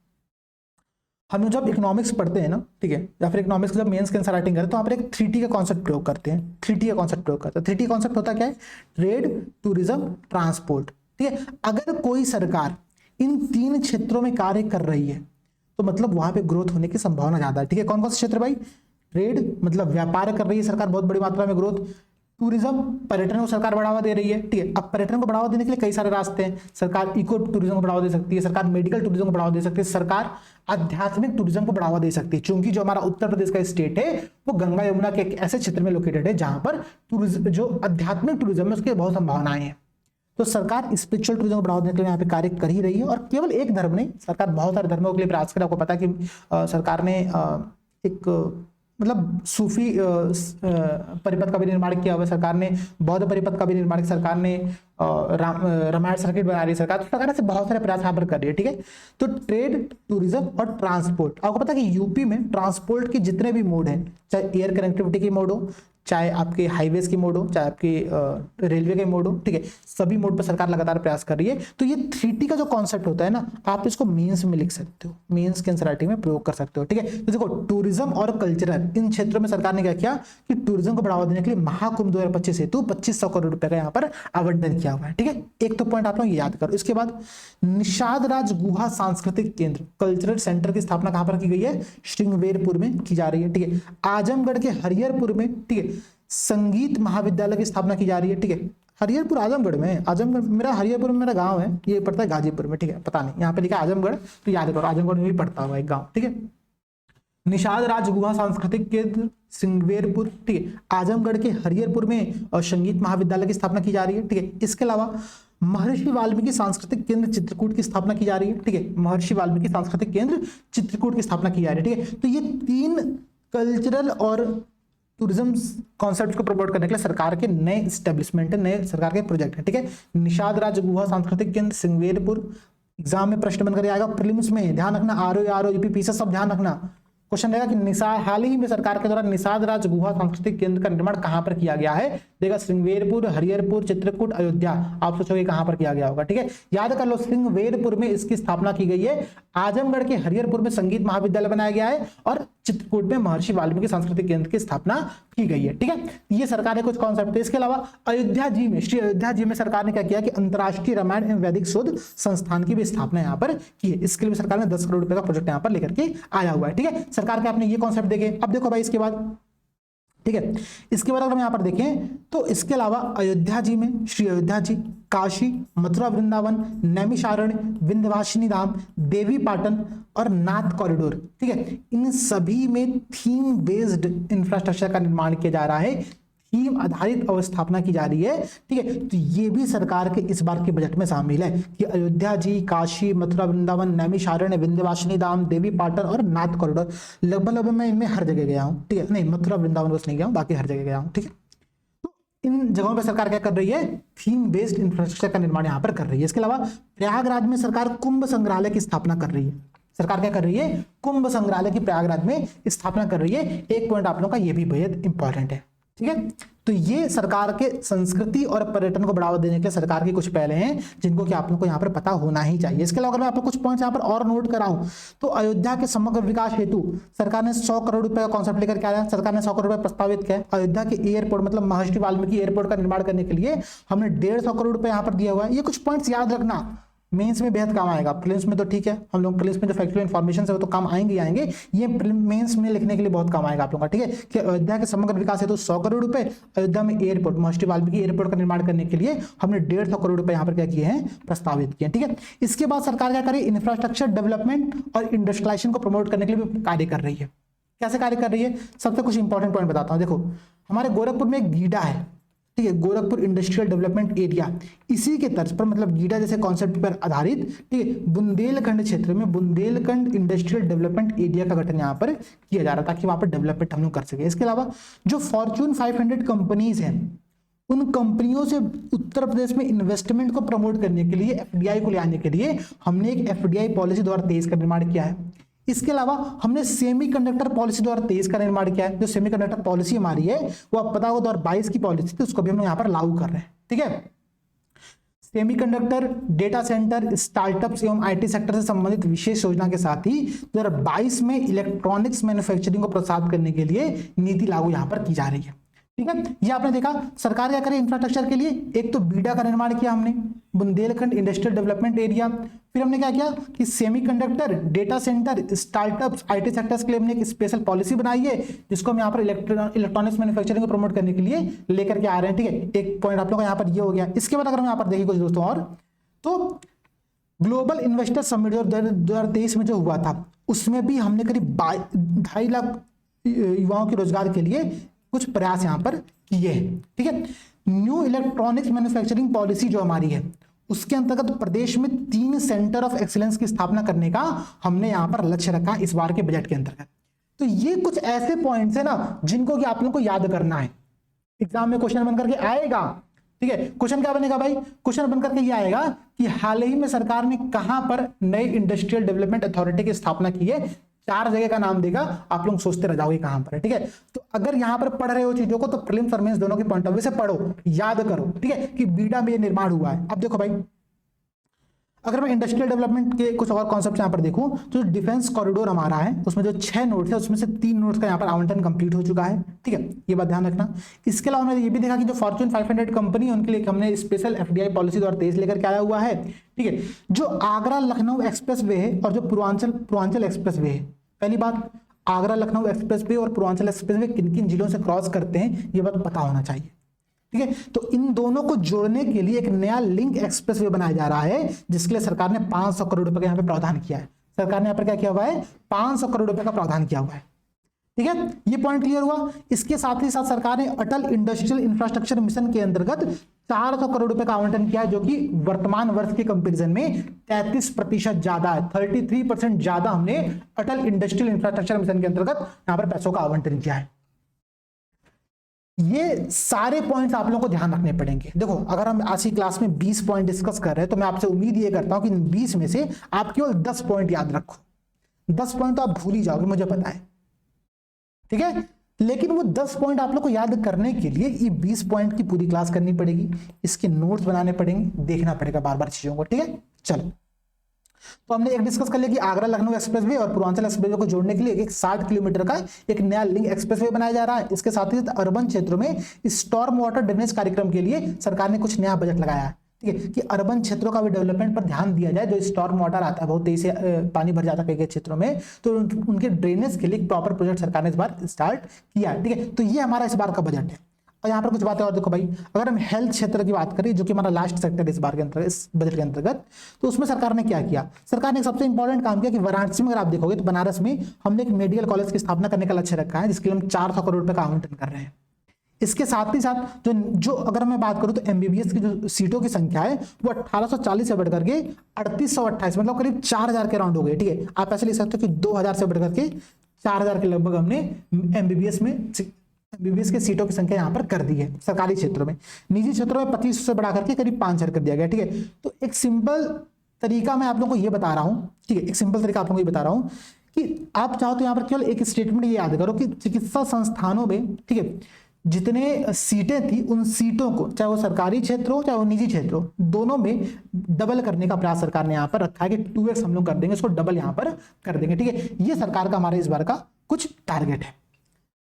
हम जब इकोनॉमिक्स पढ़ते हैं ना, ठीक है, या फिर इकोनॉमिक्स जब मेंस के आंसर राइटिंग करते हैं तो वहाँ पर एक 3T का कॉन्सेप्ट प्रयोग करते हैं। 3T का कॉन्सेप्ट प्रयोग करते हैं। 3T कॉन्सेप्ट होता क्या है, ट्रेड, टूरिज्म, ट्रांसपोर्ट। ठीक है, अगर कोई सरकार इन 3 क्षेत्रों में कार्य कर रही है तो मतलब वहां पे ग्रोथ होने की संभावना ज्यादा है। ठीक है, कौन कौन से क्षेत्र भाई, ट्रेड मतलब व्यापार कर रही है सरकार बहुत बड़ी मात्रा में ग्रोथ, टूरिज्म पर्यटन को सरकार बढ़ावा दे रही है। ठीक है, अब पर्यटन को बढ़ावा देने के लिए कई सारे रास्ते हैं। सरकार इको टूरिज्म को बढ़ावा दे सकती है, सरकार मेडिकल टूरिज्म को बढ़ावा दे सकती है, सरकार आध्यात्मिक टूरिज्म को बढ़ावा दे सकती है। क्योंकि जो हमारा उत्तर प्रदेश का स्टेट है वो गंगा यमुना के एक ऐसे क्षेत्र में लोकेटेड है जहां पर टूरिज्म, जो आध्यात्मिक टूरिज्म है उसकी बहुत संभावनाएं हैं। तो सरकार स्पिरिचुअल टूरिज्म को बढ़ावा देने के लिए यहाँ पे कार्य कर ही रही है। और केवल एक धर्म नहीं, सरकार बहुत सारे धर्मों के लिए प्रयास कर। आपको पता है कि सरकार ने एक मतलब सूफी परिपथ का भी निर्माण किया हुआ है, सरकार ने बौद्ध परिपथ का भी निर्माण किया, सरकार ने रामायण सर्किट बना रही है सरकार। तो सरकार से बहुत सारे प्रयास यहाँ पर कर रही है। ठीक है, तो ट्रेड, टूरिज्म और ट्रांसपोर्ट। आपको पता है कि यूपी में ट्रांसपोर्ट के जितने भी मोड हैं, चाहे एयर कनेक्टिविटी की मोड हो, चाहे आपके हाईवेज के मोड हो, चाहे आपके रेलवे के मोड हो, ठीक है, सभी मोड पर सरकार लगातार प्रयास कर रही है। तो ये 3T का जो कॉन्सेप्ट होता है ना, आप इसको मेंस में लिख सकते हो, मेंस के एनसीईआरटी में प्रयोग कर सकते हो, ठीक है। तो देखो टूरिज्म और कल्चरल इन क्षेत्रों में सरकार ने क्या किया कि टूरिज्म को बढ़ावा देने के लिए महाकुंभ 2025 हेतु 2500 करोड़ रुपए का यहाँ पर आवंटन किया हुआ है, ठीक है। एक तो पॉइंट आप लोग याद करो। इसके बाद निषाद राज गुहा सांस्कृतिक केंद्र कल्चरल सेंटर की स्थापना कहां पर की गई है? श्रृंगवेरपुर में की जा रही है, ठीक है। आजमगढ़ के हरिहरपुर में, ठीक है, संगीत महाविद्यालय की स्थापना की जा रही है, ठीक है। हरिहरपुर आजमगढ़ में, आजमगढ़ मेरा हरिहरपुर में मेरा गांव है, ये पड़ता है गाजीपुर में, ठीक है, पता नहीं यहाँ पे लिखा आजमगढ़, तो याद करो आजमगढ़ में भी पड़ता हुआ एक गांव, ठीक है। निषाद राज गुहा सांस्कृतिक केंद्र श्रृंगवेरपुर, ठीक है, आजमगढ़ के हरिहरपुर में और संगीत महाविद्यालय की स्थापना की जा रही है, ठीक है। इसके अलावा महर्षि वाल्मीकि सांस्कृतिक केंद्र चित्रकूट की स्थापना की जा रही है, ठीक है। महर्षि वाल्मीकि सांस्कृतिक केंद्र चित्रकूट की स्थापना की जा रही है, ठीक है। तो ये 3 कल्चरल और टूरिज्म कॉन्सेप्ट को प्रमोट करने के लिए सरकार के नए एस्टेब्लिशमेंट है, नए सरकार के प्रोजेक्ट है, ठीक है। निषाद राज गुहा सांस्कृतिक केंद्र श्रृंगवेरपुर, एग्जाम में प्रश्न बनकर आएगा, प्रीलिम्स में ध्यान रखना, आरओ यूपी पीछे सब ध्यान रखना। क्वेश्चन रहेगा कि हाल ही में सरकार के द्वारा निषाद राज गुहा सांस्कृतिक केंद्र का निर्माण कहां पर किया गया है? देखा श्रृंगवेरपुर, हरिहरपुर, चित्रकूट, अयोध्या। आप सोचोगे कहां पर किया गया होगा, ठीक है। याद कर लो श्रृंगवेरपुर में इसकी स्थापना की गई है, आजमगढ़ के हरिहरपुर में संगीत महाविद्यालय बनाया गया है और चित्रकूट में महर्षि वाल्मीकि सांस्कृतिक केंद्र की स्थापना की गई है, ठीक है। ये सरकार ने कुछ कॉन्सेप्ट। इसके अलावा अयोध्या जी में, श्री अयोध्या जी में सरकार ने क्या किया कि अंतरराष्ट्रीय रामायण एवं वैदिक शोध संस्थान की भी स्थापना यहाँ पर की है। इसके लिए सरकार ने 10 करोड़ रुपए का प्रोजेक्ट यहाँ पर लेकर के आया हुआ है, ठीक है। सरकार के आपने ये कॉन्सेप्ट देखे। अब देखो भाई इसके बाद, ठीक है, इसके बाद अगर हम यहाँ पर देखें तो इसके अलावा अयोध्या जी में श्री अयोध्या जी, काशी, मथुरा वृंदावन, नैमिषारण्य, विंध्यवासिनी धाम, देवी पाटन और नाथ कॉरिडोर, ठीक है, इन सभी में थीम बेस्ड इंफ्रास्ट्रक्चर का निर्माण किया जा रहा है, थीम आधारित अवस्थापना की जा रही है, ठीक है। तो ये भी सरकार के इस बार के बजट में शामिल है कि अयोध्या जी, काशी, मथुरा वृंदावन, नैमिषारण्य, विंध्यवासिनी धाम, देवी पाटन और नाथ कॉरिडोर, लगभग मैं इनमें हर जगह गया हूँ, ठीक है। नहीं, मथुरा वृंदावन बस नहीं गया हूँ, बाकी हर जगह गया हूँ, ठीक है। तो इन जगहों पर सरकार क्या कर रही है? थीम बेस्ड इंफ्रास्ट्रक्चर का निर्माण यहाँ पर कर रही है। इसके अलावा प्रयागराज में सरकार कुंभ संग्रहालय की स्थापना कर रही है। सरकार क्या कर रही है? कुंभ संग्रहालय की प्रयागराज में स्थापना कर रही है। एक पॉइंट आप लोगों का ये भी बेहद इंपॉर्टेंट है, ठीक है। तो ये सरकार के संस्कृति और पर्यटन को बढ़ावा देने के लिए सरकार की कुछ पहले हैं जिनको कि आप लोगों को यहाँ पर पता होना ही चाहिए। इसके अलावा अगर मैं आपको कुछ पॉइंट्स यहाँ पर और नोट कराऊं तो अयोध्या के समग्र विकास हेतु सरकार ने 100 करोड़ रुपए का कॉन्सेप्ट लेकर के आया। सरकार ने 100 करोड़ रुपए प्रस्तावित किया। अयोध्या के एयरपोर्ट मतलब महर्षि वाल्मीकि एयरपोर्ट का निर्माण करने के लिए हमने 150 करोड़ रुपए यहाँ पर दिया हुआ है। ये कुछ पॉइंट्स याद रखना, मेंस में बेहद काम आएगा। प्रीलिम्स में तो ठीक है, हम लोग प्रीलिम्स में जो फैक्चुअल इन्फॉर्मेशन है वो तो काम आएंगे आएंगे, ये मेंस में लिखने के लिए बहुत काम आएगा आप लोगों का, ठीक है। कि अयोध्या के समग्र विकास है तो 100 करोड़ रुपए, अयोध्या में एयरपोर्ट महर्षि वाल्मीकि एयरपोर्ट का निर्माण करने के लिए हमने 150 करोड़ रुपए यहाँ पर क्या किए हैं? प्रस्तावित किए, ठीक है। इसके बाद सरकार क्या कर रही है? इंफ्रास्ट्रक्चर डेवलपमेंट और इंडस्ट्रियलाइजेशन को प्रमोट करने के लिए भी कार्य कर रही है। कैसे कार्य कर रही है? सबसे कुछ इंपॉर्टेंट पॉइंट बताता हूँ। देखो हमारे गोरखपुर में एक गीडा है, ठीक है, गोरखपुर इंडस्ट्रियल डेवलपमेंट एरिया। इसी के तर्ज पर मतलब गीडा जैसे कॉन्सेप्ट पर आधारित, ठीक है, बुंदेलखंड क्षेत्र में बुंदेलखंड इंडस्ट्रियल डेवलपमेंट एरिया का गठन यहाँ पर किया जा रहा है ताकि वहां पर डेवलपमेंट हम लोग कर सके। इसके अलावा जो फॉर्च्यून 500 कंपनीज हैं उन कंपनियों से उत्तर प्रदेश में इन्वेस्टमेंट को प्रमोट करने के लिए, एफडीआई को ले आने के लिए हमने एक एफडीआई पॉलिसी 2023 का निर्माण किया है। इसके अलावा हमने सेमीकंडक्टर पॉलिसी 2023 का निर्माण किया है। जो सेमीकंडक्टर पॉलिसी हमारी है वो आप पता हो 2022 की पॉलिसी थी, उसको भी हम यहाँ पर लागू कर रहे हैं, ठीक है। सेमीकंडक्टर, डेटा सेंटर, स्टार्टअप्स एवं आईटी सेक्टर से संबंधित विशेष योजना के साथ ही 2022 में इलेक्ट्रॉनिक्स मैन्युफैक्चरिंग को प्रोत्साहित करने के लिए नीति लागू यहाँ पर की जा रही है, ठीक है। ये आपने देखा सरकार क्या करे इंफ्रास्ट्रक्चर के लिए? एक तो बीडा का निर्माण किया हमने, बुंदेलखंड इंडस्ट्रियल डेवलपमेंट एरिया। फिर हमने क्या किया कि semiconductor, data centre, startups, IT sectors के लिए हमने एक स्पेशल पॉलिसी बनाई है जिसको हम यहाँ पर इलेक्ट्रॉनिक्स मैन्युफैक्चरिंग को प्रमोट करने के लिए लेकर के आ रहे हैं, ठीक है। एक पॉइंट आप लोग का यहाँ पर ये हो गया। इसके बाद अगर हम यहाँ पर देखिए कुछ दोस्तों और, तो ग्लोबल इन्वेस्टर समिट 2023 में जो हुआ था उसमें भी हमने करीब 2.5 लाख युवाओं के रोजगार के लिए कुछ प्रयास यहां पर किए हैं, ठीक है। न्यू इलेक्ट्रॉनिक्स मैन्युफैक्चरिंग पॉलिसी जो हमारी है उसके अंतर्गत प्रदेश में 3 सेंटर ऑफ एक्सीलेंस की स्थापना करने का हमने यहां पर लक्ष्य रखा इस बार के बजट के अंतर्गत। तो ये कुछ ऐसे पॉइंट्स है ना जिनको कि आप लोगों को याद करना है, एग्जाम में क्वेश्चन बनकर के आएगा, ठीक है। क्वेश्चन क्या बनेगा भाई? क्वेश्चन बनकर के ये आएगा कि हाल ही में सरकार ने कहां पर नई इंडस्ट्रियल डेवलपमेंट अथॉरिटी की स्थापना की है, 4 जगह का नाम देगा, आप लोग सोचते रह जाओगे कहां पर है। ठीक है, तो अगर यहां पर पढ़ रहे हो चीजों को तो प्रीलिम्स और मेंस दोनों के पॉइंट ऑफ व्यू से पढ़ो, याद करो। ठीक है, कि बीटा में ये निर्माण हुआ है। अब देखो भाई, अगर मैं इंडस्ट्रियल डेवलपमेंट के कुछ और कॉन्सेप्ट यहां पर देखूं तो डिफेंस कॉरिडोर हमारा है, उसमें जो 6 नोट्स है उसमें से 3 नोट्स का यहां पर आवंटन कंप्लीट हो चुका है। ठीक है, ये बात ध्यान रखना। इसके अलावा हमने ये भी देखा कि जो फॉर्च्यून 500 कंपनी है उनके लिए हमने स्पेशल एफडीआई पॉलिसी 2023 लेकर के आया हुआ है। ठीक है, जो आगरा लखनऊ एक्सप्रेस वे है और जो पूर्वांचल एक्सप्रेस वे है, पहली बात आगरा लखनऊ एक्सप्रेस वे और पूर्वांचल एक्सप्रेस वे किन किन जिलों से क्रॉस करते हैं ये बात पता होना चाहिए। ठीक है, तो इन दोनों को जोड़ने के लिए एक नया लिंक एक्सप्रेसवे बनाया जा रहा है, जिसके लिए सरकार ने 500 करोड़ रुपए का यहाँ पे प्रावधान किया है। सरकार ने यहाँ पर क्या किया हुआ है, 500 करोड़ रुपए का प्रावधान किया हुआ है। ठीक है, ये पॉइंट क्लियर हुआ। इसके साथ ही साथ सरकार ने अटल इंडस्ट्रियल इंफ्रास्ट्रक्चर मिशन के अंतर्गत 400 करोड़ रुपए का आवंटन किया है, जो कि वर्तमान वर्ष के कंपेरिजन में 33% ज्यादा है। 33% ज्यादा हमने अटल इंडस्ट्रियल इंफ्रास्ट्रक्चर मिशन के अंतर्गत यहाँ पर पैसों का आवंटन किया है। ये सारे पॉइंट्स आप लोगों को ध्यान रखने पड़ेंगे। देखो, अगर हम आज की क्लास में 20 पॉइंट डिस्कस कर रहे हैं तो मैं आपसे उम्मीद ये करता हूं कि इन 20 में से आप केवल 10 पॉइंट याद रखो। 10 पॉइंट तो आप भूल ही जाओगे, मुझे पता है। ठीक है, लेकिन वो 10 पॉइंट आप लोग को याद करने के लिए ये 20 पॉइंट की पूरी क्लास करनी पड़ेगी, इसके नोट्स बनाने पड़ेंगे, देखना पड़ेगा बार बार चीजों को। ठीक है, चलो, तो हमने एक डिस्कस कर लिया कि आगरा लखनऊ एक्सप्रेसवे और पूर्वांचल एक्सप्रेसवे को जोड़ने के लिए एक 60 किलोमीटर का एक नया लिंक एक्सप्रेसवे बनाया जा रहा है। इसके साथ ही अर्बन क्षेत्रों में स्टॉर्म वाटर ड्रेनेज कार्यक्रम के लिए सरकार ने कुछ नया बजट लगाया है। ठीक है, कि अर्बन क्षेत्रों का भी डेवलपमेंट पर ध्यान दिया जाए। जो स्टॉर्म वाटर आता है, बहुत तेजी से पानी भर जाता है कई क्षेत्रों में, तो उनके ड्रेनेज के लिए प्रॉपर प्रोजेक्ट सरकार ने इस बार स्टार्ट किया है। ठीक है, तो ये हमारा इस बार का बजट है। और यहाँ पर कुछ बातें और देखो भाई, अगर हम हेल्थ क्षेत्र की बात करें, जो कि हमारा लास्ट सेक्टर इस बार के अंतर्गत, इस बजट के अंतर्गत, तो उसमें सरकार ने क्या किया, सरकार ने सबसे इंपॉर्टेंट काम किया कि वाराणसी में अगर आप देखोगे तो बनारस में हमने एक मेडिकल कॉलेज की स्थापना करने का लक्ष्य रखा है, जिसके लिए हम 400 करोड़ रुपए का आवंटन कर रहे हैं। इसके साथ ही साथ जो अगर मैं बात करूं तो एमबीबीएस की जो सीटों की संख्या है वो 1840 से बढ़कर के 3828, मतलब करीब 4000 के राउंड हो गए। ठीक है, आप ऐसे लिख सकते हो कि 2000 से बढ़कर के 4000 के लगभग हमने एमबीबीएस के सीटों की संख्या यहां पर कर दी है सरकारी क्षेत्रों में। निजी क्षेत्रों में 2500 से बढ़ा करके करीब 5000 कर दिया गया। ठीक है, तो एक सिंपल तरीका मैं आप लोगों को ये बता रहा हूं। ठीक है, एक सिंपल तरीका आप लोगों को ये बता रहा हूं कि आप चाहो तो यहां पर केवल एक स्टेटमेंट ये याद करो कि चिकित्सा संस्थानों में, ठीक है, जितने सीटें थी उन सीटों को, चाहे वो सरकारी क्षेत्र हो चाहे वो निजी क्षेत्र हो, दोनों में डबल करने का प्रयास सरकार ने यहां पर रखा है कि 2x हम लोग कर देंगे, इसको डबल यहां पर कर देंगे। ठीक है, ये सरकार का हमारे इस बार का कुछ टारगेट है।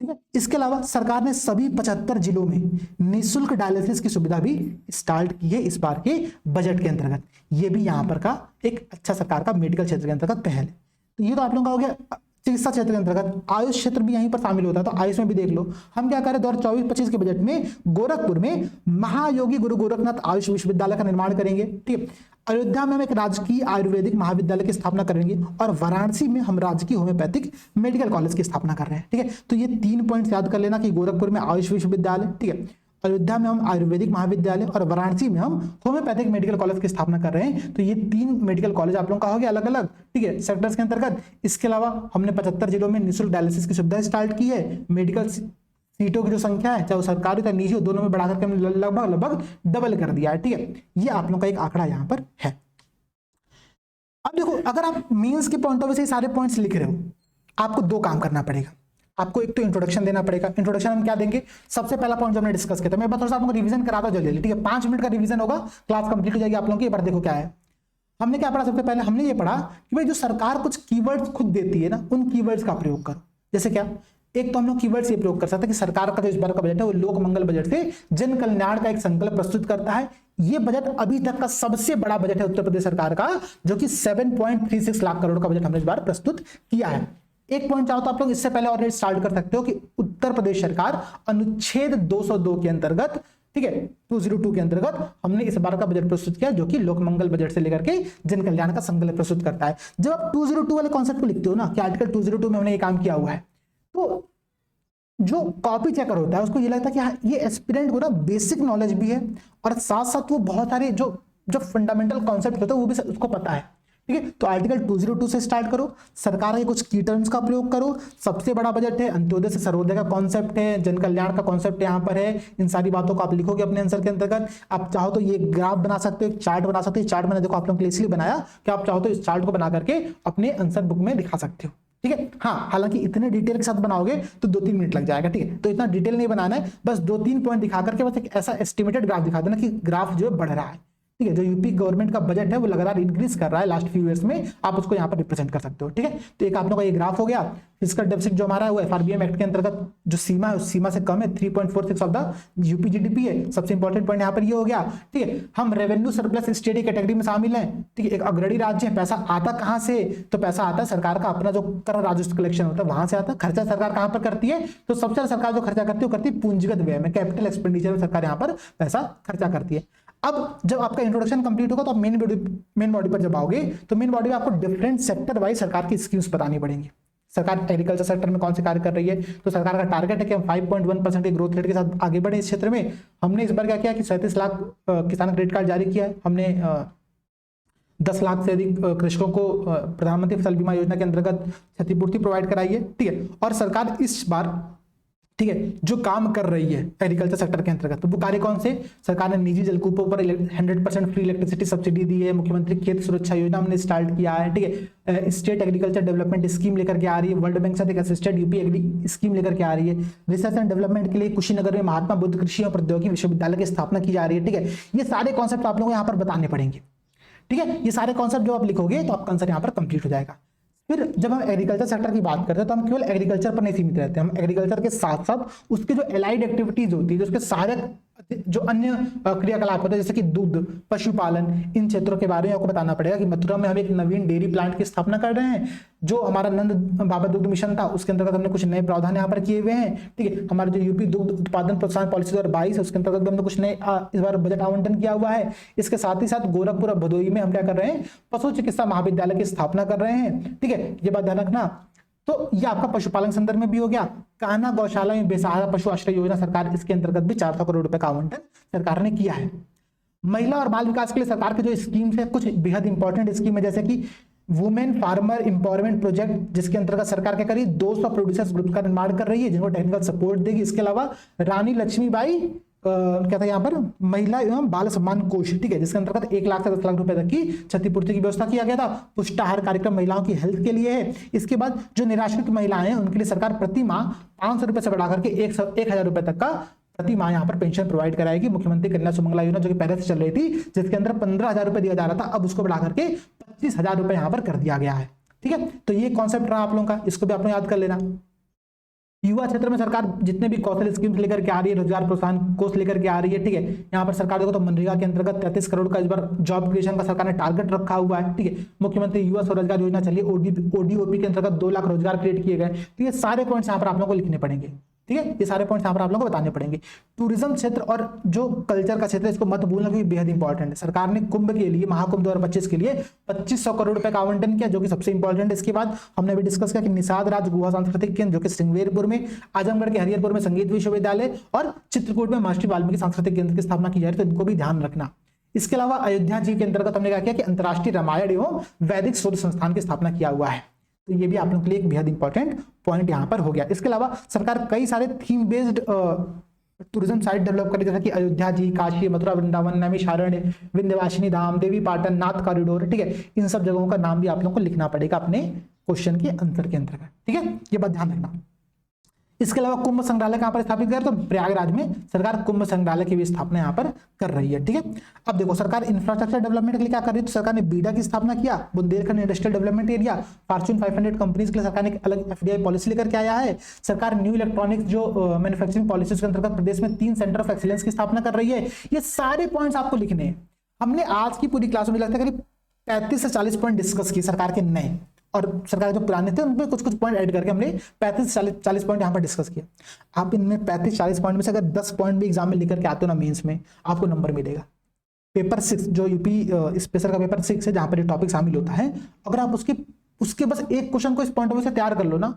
ठीक है, इसके अलावा सरकार ने सभी 75 जिलों में निःशुल्क डायलिसिस की सुविधा भी स्टार्ट की है इस बार के बजट के अंतर्गत। ये भी यहां पर का एक अच्छा सरकार का मेडिकल क्षेत्र के अंतर्गत पहल है। तो ये तो आप लोगों का हो गया चिकित्सा क्षेत्र के अंतर्गत। आयुष क्षेत्र भी यहीं पर शामिल होता है, तो आयुष में भी देख लो हम क्या करें, 2024-25 के बजट में गोरखपुर में महायोगी गुरु गोरखनाथ आयुष विश्वविद्यालय का निर्माण करेंगे। ठीक है, अयोध्या में हम एक राजकीय आयुर्वेदिक महाविद्यालय की स्थापना करेंगे और वाराणसी में हम राजकीय होम्योपैथिक मेडिकल कॉलेज की स्थापना कर रहे हैं। ठीक है, तो ये 3 पॉइंट्स याद कर लेना कि गोरखपुर में आयुष विश्वविद्यालय, ठीक है, अयोध्या में हम आयुर्वेदिक महाविद्यालय और वाराणसी में हम होम्योपैथिक मेडिकल कॉलेज की स्थापना कर रहे हैं। तो ये 3 मेडिकल कॉलेज आप लोगों का हो गया अलग अलग, ठीक है, सेक्टर्स के अंतर्गत। इसके अलावा हमने 75 जिलों में निःशुल्क डायलिसिस की सुविधा स्टार्ट की है। मेडिकल सीटों की जो संख्या है, चाहे वो सरकारी चाहे निजी हो, दोनों में बढ़ाकर हमने लगभग डबल कर दिया है। ठीक है, ये आप लोगों का एक आंकड़ा यहाँ पर है। अब देखो, अगर आप मेंस के पॉइंट ऑफ व्यू से सारे पॉइंट्स लिख रहे हो, आपको 2 काम करना पड़ेगा। आपको एक तो इंट्रोडक्शन देना पड़ेगा। इंट्रोडक्शन हम क्या देंगे, सबसे पहला पॉइंट जो हमने डिस्कस किया था, मैं थोड़ा सा आपको रिवीजन कराता जल्दी। ठीक है, 5 मिनट का रिवीजन होगा, क्लास कंप्लीट हो जाएगी आप लोगों की। एक बार देखो क्या है, हमने क्या पढ़ा, सबसे पहले हमने ये पढ़ा कि भाई जो सरकार कुछ कीवर्ड्स खुद देती है ना, उन कीवर्ड्स का प्रयोग करो। जैसे क्या, एक तो हम लोग कीवर्ड्स ये प्रयोग कर सकते हैं कि सरकार का जो इस बार का बजट है वो लोक मंगल बजट से जन कल्याण का एक संकल्प प्रस्तुत करता है। ये बजट अभी तक का सबसे बड़ा बजट है उत्तर प्रदेश सरकार का, जो कि 7.36 लाख करोड़ का बजट हमने इस बार प्रस्तुत किया है। एक पॉइंट चाहो तो आप लोग इससे पहले ऑलरेडी स्टार्ट कर सकते हो कि उत्तर प्रदेश सरकार अनुच्छेद 202 के अंतर्गत, ठीक है, 202 के अंतर्गत हमने इस बार का बजट प्रस्तुत किया, जो कि लोक मंगल बजट से लेकर के जन कल्याण का संकल्प प्रस्तुत करता है। जब आप 202 वाले कॉन्सेप्ट को लिखते हो ना कि आर्टिकल 202 में हमने ये काम किया हुआ है, तो जो कॉपी चेकर होता है उसको ये लगता है कि हाँ, ये एस्पिरेंट को ना बेसिक नॉलेज भी है और साथ साथ वो बहुत सारे जो फंडामेंटल कॉन्सेप्ट होता है वो भी उसको पता है। ठीक है, तो आर्टिकल 202 से स्टार्ट करो, सरकार के कुछ की टर्म्स का प्रयोग करो। सबसे बड़ा बजट है, अंत्योदय से सर्वोदय का कॉन्सेप्ट है, जन कल्याण का कॉन्सेप्ट यहाँ पर है। इन सारी बातों को आप लिखोगे अपने आंसर के अंतर्गत। आप चाहो तो ये ग्राफ बना सकते हो, एक चार्ट बना सकते हो। चार्ट मैंने देखो आप लोगों के लिए इसलिए बनाया कि आप चाहो तो इस चार्ट को बना करके अपने आंसर बुक में दिखा सकते हो। ठीक है। हाँ, हालांकि इतने डिटेल के साथ बनाओगे तो 2-3 मिनट लग जाएगा, ठीक है। तो इतना डिटेल नहीं बनाना है, बस 2-3 पॉइंट दिखा करके बस एक ऐसा एस्टिमेटेड ग्राफ दिखा देना कि ग्राफ जो है बढ़ रहा है, ठीक है। जो यूपी गवर्नमेंट का बजट है वो लगातार इंक्रीज कर रहा है लास्ट फ्यू ईयर्स में, आप उसको यहाँ पर रिप्रेजेंट कर सकते हो, ठीक है। तो एक आप लोगों का ये ग्राफ हो गया। फिस्कल डेफिसिट जो हमारा है वो एफआरबीएम एक्ट के अंतर्गत जो सीमा है उस सीमा से कम है, 3.46 ऑफ द यूपी जीडीपी है। सबसे इंपॉर्टेंट पॉइंट यहाँ पर ये हो गया, ठीक है। हम रेवेन्यू सरप्लस स्टेट कैटेगरी में शामिल हैं, ठीक है। एक अग्रणी राज्य है। पैसा आता कहां से? तो पैसा आता है सरकार का अपना जो कर राजस्व कलेक्शन होता है वहां से आता है। खर्चा सरकार कहां पर करती है? तो सबसे ज्यादा सरकार जो खर्चा करती है वो करती है पूंजीगत व्यय में, कैपिटल एक्सपेंडिचर में सरकार यहाँ पर पैसा खर्चा करती है। अब जब आपका इंट्रोडक्शन कंप्लीट होगा तो आप मेन बॉडी पर जब आओगे तो मेन बॉडी में आपको डिफरेंट सेक्टर वाइज सरकार की स्कीम्स बतानी पड़ेंगी। सरकार एग्रीकल्चर सेक्टर में कौन से कार्य कर रही है, तो सरकार का टारगेट है कि हम 5.1% के ग्रोथ रेट के साथ आगे बढ़े इस क्षेत्र में। हमने इस बार क्या किया कि 37 लाख किसान क्रेडिट कार्ड जारी किया है। हमने 10 लाख से अधिक कृषकों को प्रधानमंत्री फसल बीमा योजना के अंतर्गत क्षतिपूर्ति प्रोवाइड कराई है, ठीक है। और सरकार इस बार, ठीक है, जो काम कर रही है एग्रीकल्चर सेक्टर के अंतर्गत, तो वो कार्य कौन से? सरकार ने निजी जलकूपों पर 100% फ्री इलेक्ट्रिसिटी सब्सिडी दी है। मुख्यमंत्री खेत सुरक्षा योजना हमने स्टार्ट किया है, ठीक है। स्टेट एग्रीकल्चर डेवलपमेंट स्कीम लेकर के आ रही है। वर्ल्ड बैंक से एक असिस्टेड यूपी एग्री स्कीम लेकर के आ रही है। रिसर्च एंड डेवलपमेंट के लिए कुशीनगर में महात्मा बुद्ध कृषि और प्रौद्योगिकी विश्वविद्यालय की स्थापना की जा रही है, ठीक है। ये सारे कॉन्सेप्ट आप लोगों को यहाँ पर बताने पड़ेंगे, ठीक है। ये सारे कॉन्सेप्ट जो आप लिखोगे तो आपका आंसर यहाँ पर कंप्लीट हो जाएगा। फिर जब हम एग्रीकल्चर सेक्टर की बात करते हैं तो हम केवल एग्रीकल्चर पर नहीं सीमित रहते, हम एग्रीकल्चर के साथ साथ उसके जो एलाइड एक्टिविटीज होती है, जो उसके सहायक जो अन्य क्रियाकलाप होते हैं जैसे कि दूध, पशुपालन, इन क्षेत्रों के बारे में आपको बताना पड़ेगा कि मथुरा में हम एक नवीन डेयरी प्लांट की स्थापना कर रहे हैं। जो हमारा नंद बाबा दुग्ध मिशन था उसके अंतर्गत हमने कुछ नए प्रावधान यहाँ पर किए हुए हैं, ठीक है। हमारे जो यूपी दुग्ध उत्पादन प्रोत्साहन पॉलिसी 2022 है उसके अंतर्गत हमने कुछ नए इस बार बजट आवंटन किया हुआ है। इसके साथ ही साथ गोरखपुर और भदोही में हम क्या कर रहे हैं? पशु चिकित्सा महाविद्यालय की स्थापना कर रहे हैं, ठीक है। ये बात ध्यान रखना। तो ये आपका पशुपालन संदर्भ में भी हो गया। कान्हा गौशाला में बेसहारा पशु आश्रय योजना सरकार, इसके अंतर्गत भी 400 करोड़ रुपए का आवंटन सरकार ने किया है। महिला और बाल विकास के लिए सरकार के जो स्कीम्स है कुछ बेहद इंपॉर्टेंट स्कीम है, जैसे कि वुमेन फार्मर एम्पावरमेंट प्रोजेक्ट, जिसके अंतर्गत सरकार क्या करी 200 प्रोड्यूसर्स ग्रुप का निर्माण कर रही है जिनको टेक्निकल सपोर्ट देगी। इसके अलावा रानी लक्ष्मीबाई क्या था यहाँ पर महिला एवं बाल सम्मान कोष, ठीक है, जिसके अंतर्गत 1 लाख से 10 लाख रुपए तक की क्षतिपूर्ति की व्यवस्था किया गया था। पुष्टाहार कार्यक्रम महिलाओं की हेल्थ के लिए है। इसके बाद जो निराश्रित महिलाएं हैं उनके लिए सरकार प्रति माह 500 रुपए से बढ़ाकर के 1,000 रुपए तक का प्रति माह यहाँ पर पेंशन प्रोवाइड कराएगी। मुख्यमंत्री कन्या सुमंगला योजना जो कि पहले से चल रही थी, जिसके अंदर 15,000 रुपए दिया जा रहा था, अब उसको बढ़ाकर के 25,000 रुपए यहाँ पर कर दिया गया है, ठीक है। तो ये कॉन्सेप्ट रहा आप लोगों का, इसको भी आप लोग याद कर लेना। युवा क्षेत्र में सरकार जितने भी कौशल स्कीम्स लेकर के आ रही है, रोजगार प्रोत्साहन कोष लेकर के आ रही है, ठीक है। यहाँ पर सरकार देखो तो मनरेगा के अंतर्गत 33 करोड़ का इस बार जॉब क्रिएशन का सरकार ने टारगेट रखा हुआ है, ठीक है। मुख्यमंत्री युवा स्वरोजगार योजना चलिए, ओडीओपी के अंतर्गत 2 लाख रोजगार क्रिएट किए गए। तो ये सारे पॉइंट्स यहाँ पर आप लोगों को लिखने पड़ेंगे, ठीक है। ये सारे पॉइंट्स यहाँ पर आप लोगों को बताने पड़ेंगे। टूरिज्म क्षेत्र और जो कल्चर का क्षेत्र है इसको मत भूलना क्योंकि बेहद इंपॉर्टेंट है। सरकार ने कुंभ के लिए, महाकुंभ 2025 के लिए 2500 करोड़ रुपए का आवंटन किया, जो कि सबसे इंपॉर्टेंट है। इसके बाद हमने भी डिस्कस किया कि निषाद राज गुहा सांस्कृतिक केंद्र जो कि श्रृंगेरपुर में, आजमगढ़ के हरिहरपुर में संगीत विश्वविद्यालय और चित्रकूट में महर्षि वाल्मीकि सांस्कृतिक केंद्र की स्थापना की जा रही है, तो इनको भी ध्यान रखना। इसके अलावा अयोध्या जी के अंतर्गत हमने क्या किया कि अंतर्राष्ट्रीय रामायण एवं वैदिक शोध संस्थान की स्थापना किया हुआ है। तो ये भी आप लोगों के लिए एक बेहद इंपॉर्टेंट पॉइंट यहाँ पर हो गया। इसके अलावा सरकार कई सारे theme based tourism site develop करी, जैसे कि अयोध्या जी, काशी, मथुरा, वृंदावन, नैमिषारण्य, विंध्यवासिनी धाम, देवी पाटन, नाथ कॉरिडोर, ठीक है। इन सब जगहों का नाम भी आप लोगों को लिखना पड़ेगा अपने क्वेश्चन के आंसर के अंतर्गत, ठीक है। ये बात ध्यान रखना। इसके अलावा कुंभ संग्रहालय कहां पर स्थापित कर, तो प्रयागराज में सरकार कुंभ संग्रहालय की भी स्थापना यहाँ पर कर रही है, ठीक है। अब देखो सरकार इंफ्रास्ट्रक्चर डेवलपमेंट के लिए क्या कर रही है, तो सरकार ने बीडा की स्थापना किया, Bundelkhand industrial development area, Fortune 500 companies के लिए सरकार ने एक अलग एफडीआई पॉलिसी लेकर के आया है। सरकार न्यू इलेक्ट्रॉनिक्स जो मैन्युफैक्चरिंग पॉलिसीज के अंतर्गत प्रदेश में 3 सेंटर ऑफ एक्सीलेंस की स्थापना कर रही है। ये सारे पॉइंट्स आपको लिखने हैं। हमने आज की पूरी क्लास में लगता है करीब 35 से 40 पॉइंट डिस्कस किए सरकार के नए, और सरकार जो पुराने थे उनपे कुछ पॉइंट ऐड करके हमने 35 से 40 पॉइंट यहाँ पर डिस्कस किया। आप इनमें 35-40 पॉइंट में से अगर 10 पॉइंट भी एग्जाम में लेकर के आते हो ना मेंस में, आपको नंबर मिलेगा। पेपर 6 जो यूपी स्पेशल का पेपर 6 है जहाँ पर ये टॉपिक शामिल होता है, अगर आप उसके बस एक क्वेश्चन को इस पॉइंट ऑफ व्यू से तैयार कर लो ना।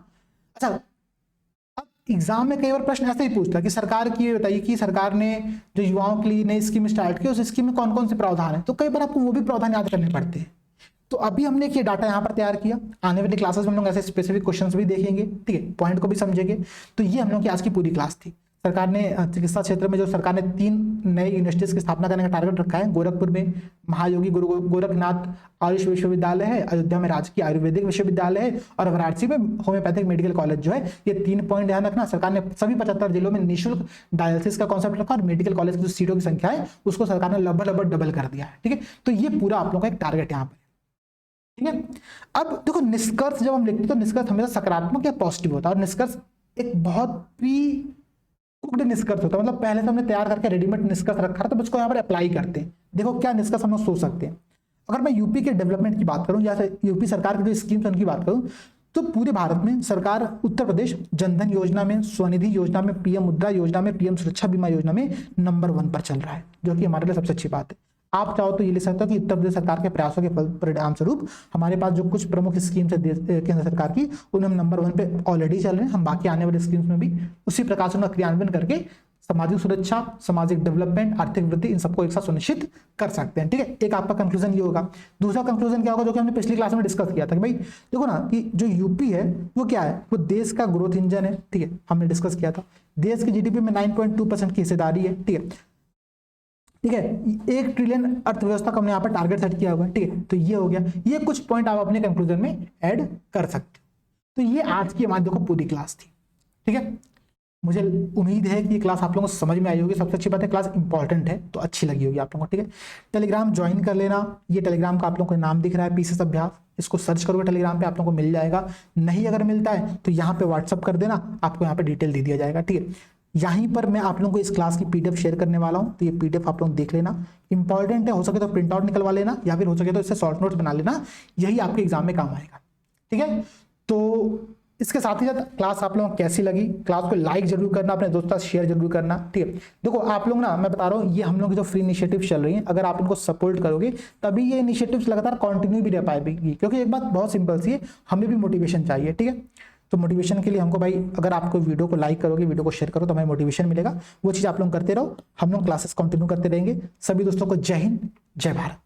अच्छा, अब एग्जाम में कई बार प्रश्न ऐसे ही पूछता है कि सरकार की ये बताइए कि सरकार ने जो युवाओं के लिए नई स्कीम स्टार्ट की, उस स्कीम में कौन कौन से प्रावधान है, तो कई बार आपको वो भी प्रावधान याद करने पड़ते हैं। तो अभी हमने ये डाटा यहाँ पर तैयार किया, आने वाली क्लासेस में हम लोग ऐसे स्पेसिफिक क्वेश्चंस भी देखेंगे, ठीक है, पॉइंट को भी समझेंगे। तो ये हम लोग की आज की पूरी क्लास थी। सरकार ने चिकित्सा क्षेत्र में जो सरकार ने 3 नए यूनिवर्सिटीज की स्थापना करने का टारगेट रखा है। गोरखपुर में महायोगी गोरखनाथ आयुष विश्वविद्यालय है, अयोध्या में राजकीय आयुर्वेदिक विश्वविद्यालय है और वाराणसी में होम्योपैथिक मेडिकल कॉलेज जो है। ये 3 पॉइंट ध्यान रखना। सरकार ने सभी 75 जिलों में निःशुल्क डायलिसिस का कॉन्सेप्ट रखा और मेडिकल कॉलेज की जो सीटों की संख्या है उसको सरकार ने लगभग डबल कर दिया है। ठीक है, तो ये पूरा आप लोगों का एक टारगेट यहाँ पर। ठीक है, अब देखो निष्कर्ष जब हम लिखते हैं तो निष्कर्ष हमेशा सकारात्मक या पॉजिटिव होता है और निष्कर्ष एक बहुत प्री कुक्ड निष्कर्ष होता है, मतलब पहले से हमने तैयार करके रेडीमेड निष्कर्ष रखा है तो उसको यहाँ पर अप्लाई करते हैं। देखो क्या निष्कर्ष हम लोग सोच सकते हैं। अगर मैं यूपी के डेवलपमेंट की बात करूं या यूपी सरकार की जो स्कीम्स उनकी बात करूं तो पूरे भारत में सरकार उत्तर प्रदेश जनधन योजना में, स्वनिधि योजना में, पीएम मुद्रा योजना में, पीएम सुरक्षा बीमा योजना में नंबर 1 पर चल रहा है, जो कि हमारे लिए सबसे अच्छी बात है। आप चाहो तो ये लिख सकते हो कि उत्तर प्रदेश सरकार के प्रयासों के परिणाम स्वरूप हमारे पास जो कुछ प्रमुख स्कीम्स है केंद्र सरकार की उनमें हम नंबर 1 पे ऑलरेडी चल रहे हैं। हम बाकी आने वाले स्कीम्स में भी उसी प्रकार से उनका क्रियान्वयन करके सामाजिक सुरक्षा, सामाजिक डेवलपमेंट, आर्थिक वृद्धि इन सबको एक साथ सुनिश्चित कर सकते हैं। ठीक है, एक आपका कंक्लूजन ये होगा। दूसरा कंक्लूजन क्या होगा जो कि हमने पिछली क्लास में डिस्कस किया था कि भाई देखो ना कि जो यूपी है वो क्या है, वो देश का ग्रोथ इंजन है। ठीक है, हमने डिस्कस किया था। देश की जीडीपी में 9.2% की हिस्सेदारी है। ठीक है, ठीक है, 1 ट्रिलियन अर्थव्यवस्था का हमने यहाँ पर टारगेट सेट किया हुआ है। ठीक है, तो ये हो गया। ये कुछ पॉइंट आप अपने कंक्लूजन में ऐड कर सकते हो। तो ये आज की हमारी देखो पूरी क्लास थी। ठीक है, मुझे उम्मीद है कि ये क्लास आप लोगों को समझ में आई होगी। सबसे अच्छी बात है क्लास इंपॉर्टेंट है तो अच्छी लगी होगी आप लोगों को। ठीक है, टेलीग्राम ज्वाइन कर लेना। ये टेलीग्राम का आप लोगों को नाम दिख रहा है पीसीएस अभ्यास, इसको सर्च करोगे टेलीग्राम पे आप लोगों को मिल जाएगा। नहीं अगर मिलता है तो यहाँ पे व्हाट्सअप कर देना, आपको यहाँ पे डिटेल दे दिया जाएगा। ठीक है, यहीं पर मैं आप लोगों को इस क्लास की पीडीएफ शेयर करने वाला हूँ, तो ये पीडीएफ आप लोग देख लेना। इंपॉर्टेंट है, हो सके तो प्रिंट आउट निकलवा लेना या फिर हो सके तो इससे शॉर्ट नोट्स बना लेना, यही आपके एग्जाम में काम आएगा। ठीक है, तो इसके साथ ही साथ क्लास आप लोगों को कैसी लगी, क्लास को लाइक जरूर करना, अपने दोस्तों से शेयर जरूर करना। ठीक है, देखो आप लोग ना, मैं बता रहा हूँ ये हम लोग की जो फ्री इनिशिएटिव चल रही है, अगर आप इनको सपोर्ट करोगे तभी ये इनिशिएटिव्स लगातार कंटिन्यू भी रह पाएगी। क्योंकि एक बात बहुत सिंपल सी है, हमें भी मोटिवेशन चाहिए। ठीक है, तो मोटिवेशन के लिए हमको भाई, अगर आपको वीडियो को लाइक करोगे, वीडियो को शेयर करो तो हमें मोटिवेशन मिलेगा। वो चीज़ आप लोग करते रहो, हम लोग क्लासेस कंटिन्यू करते रहेंगे। सभी दोस्तों को जय हिंद, जय भारत।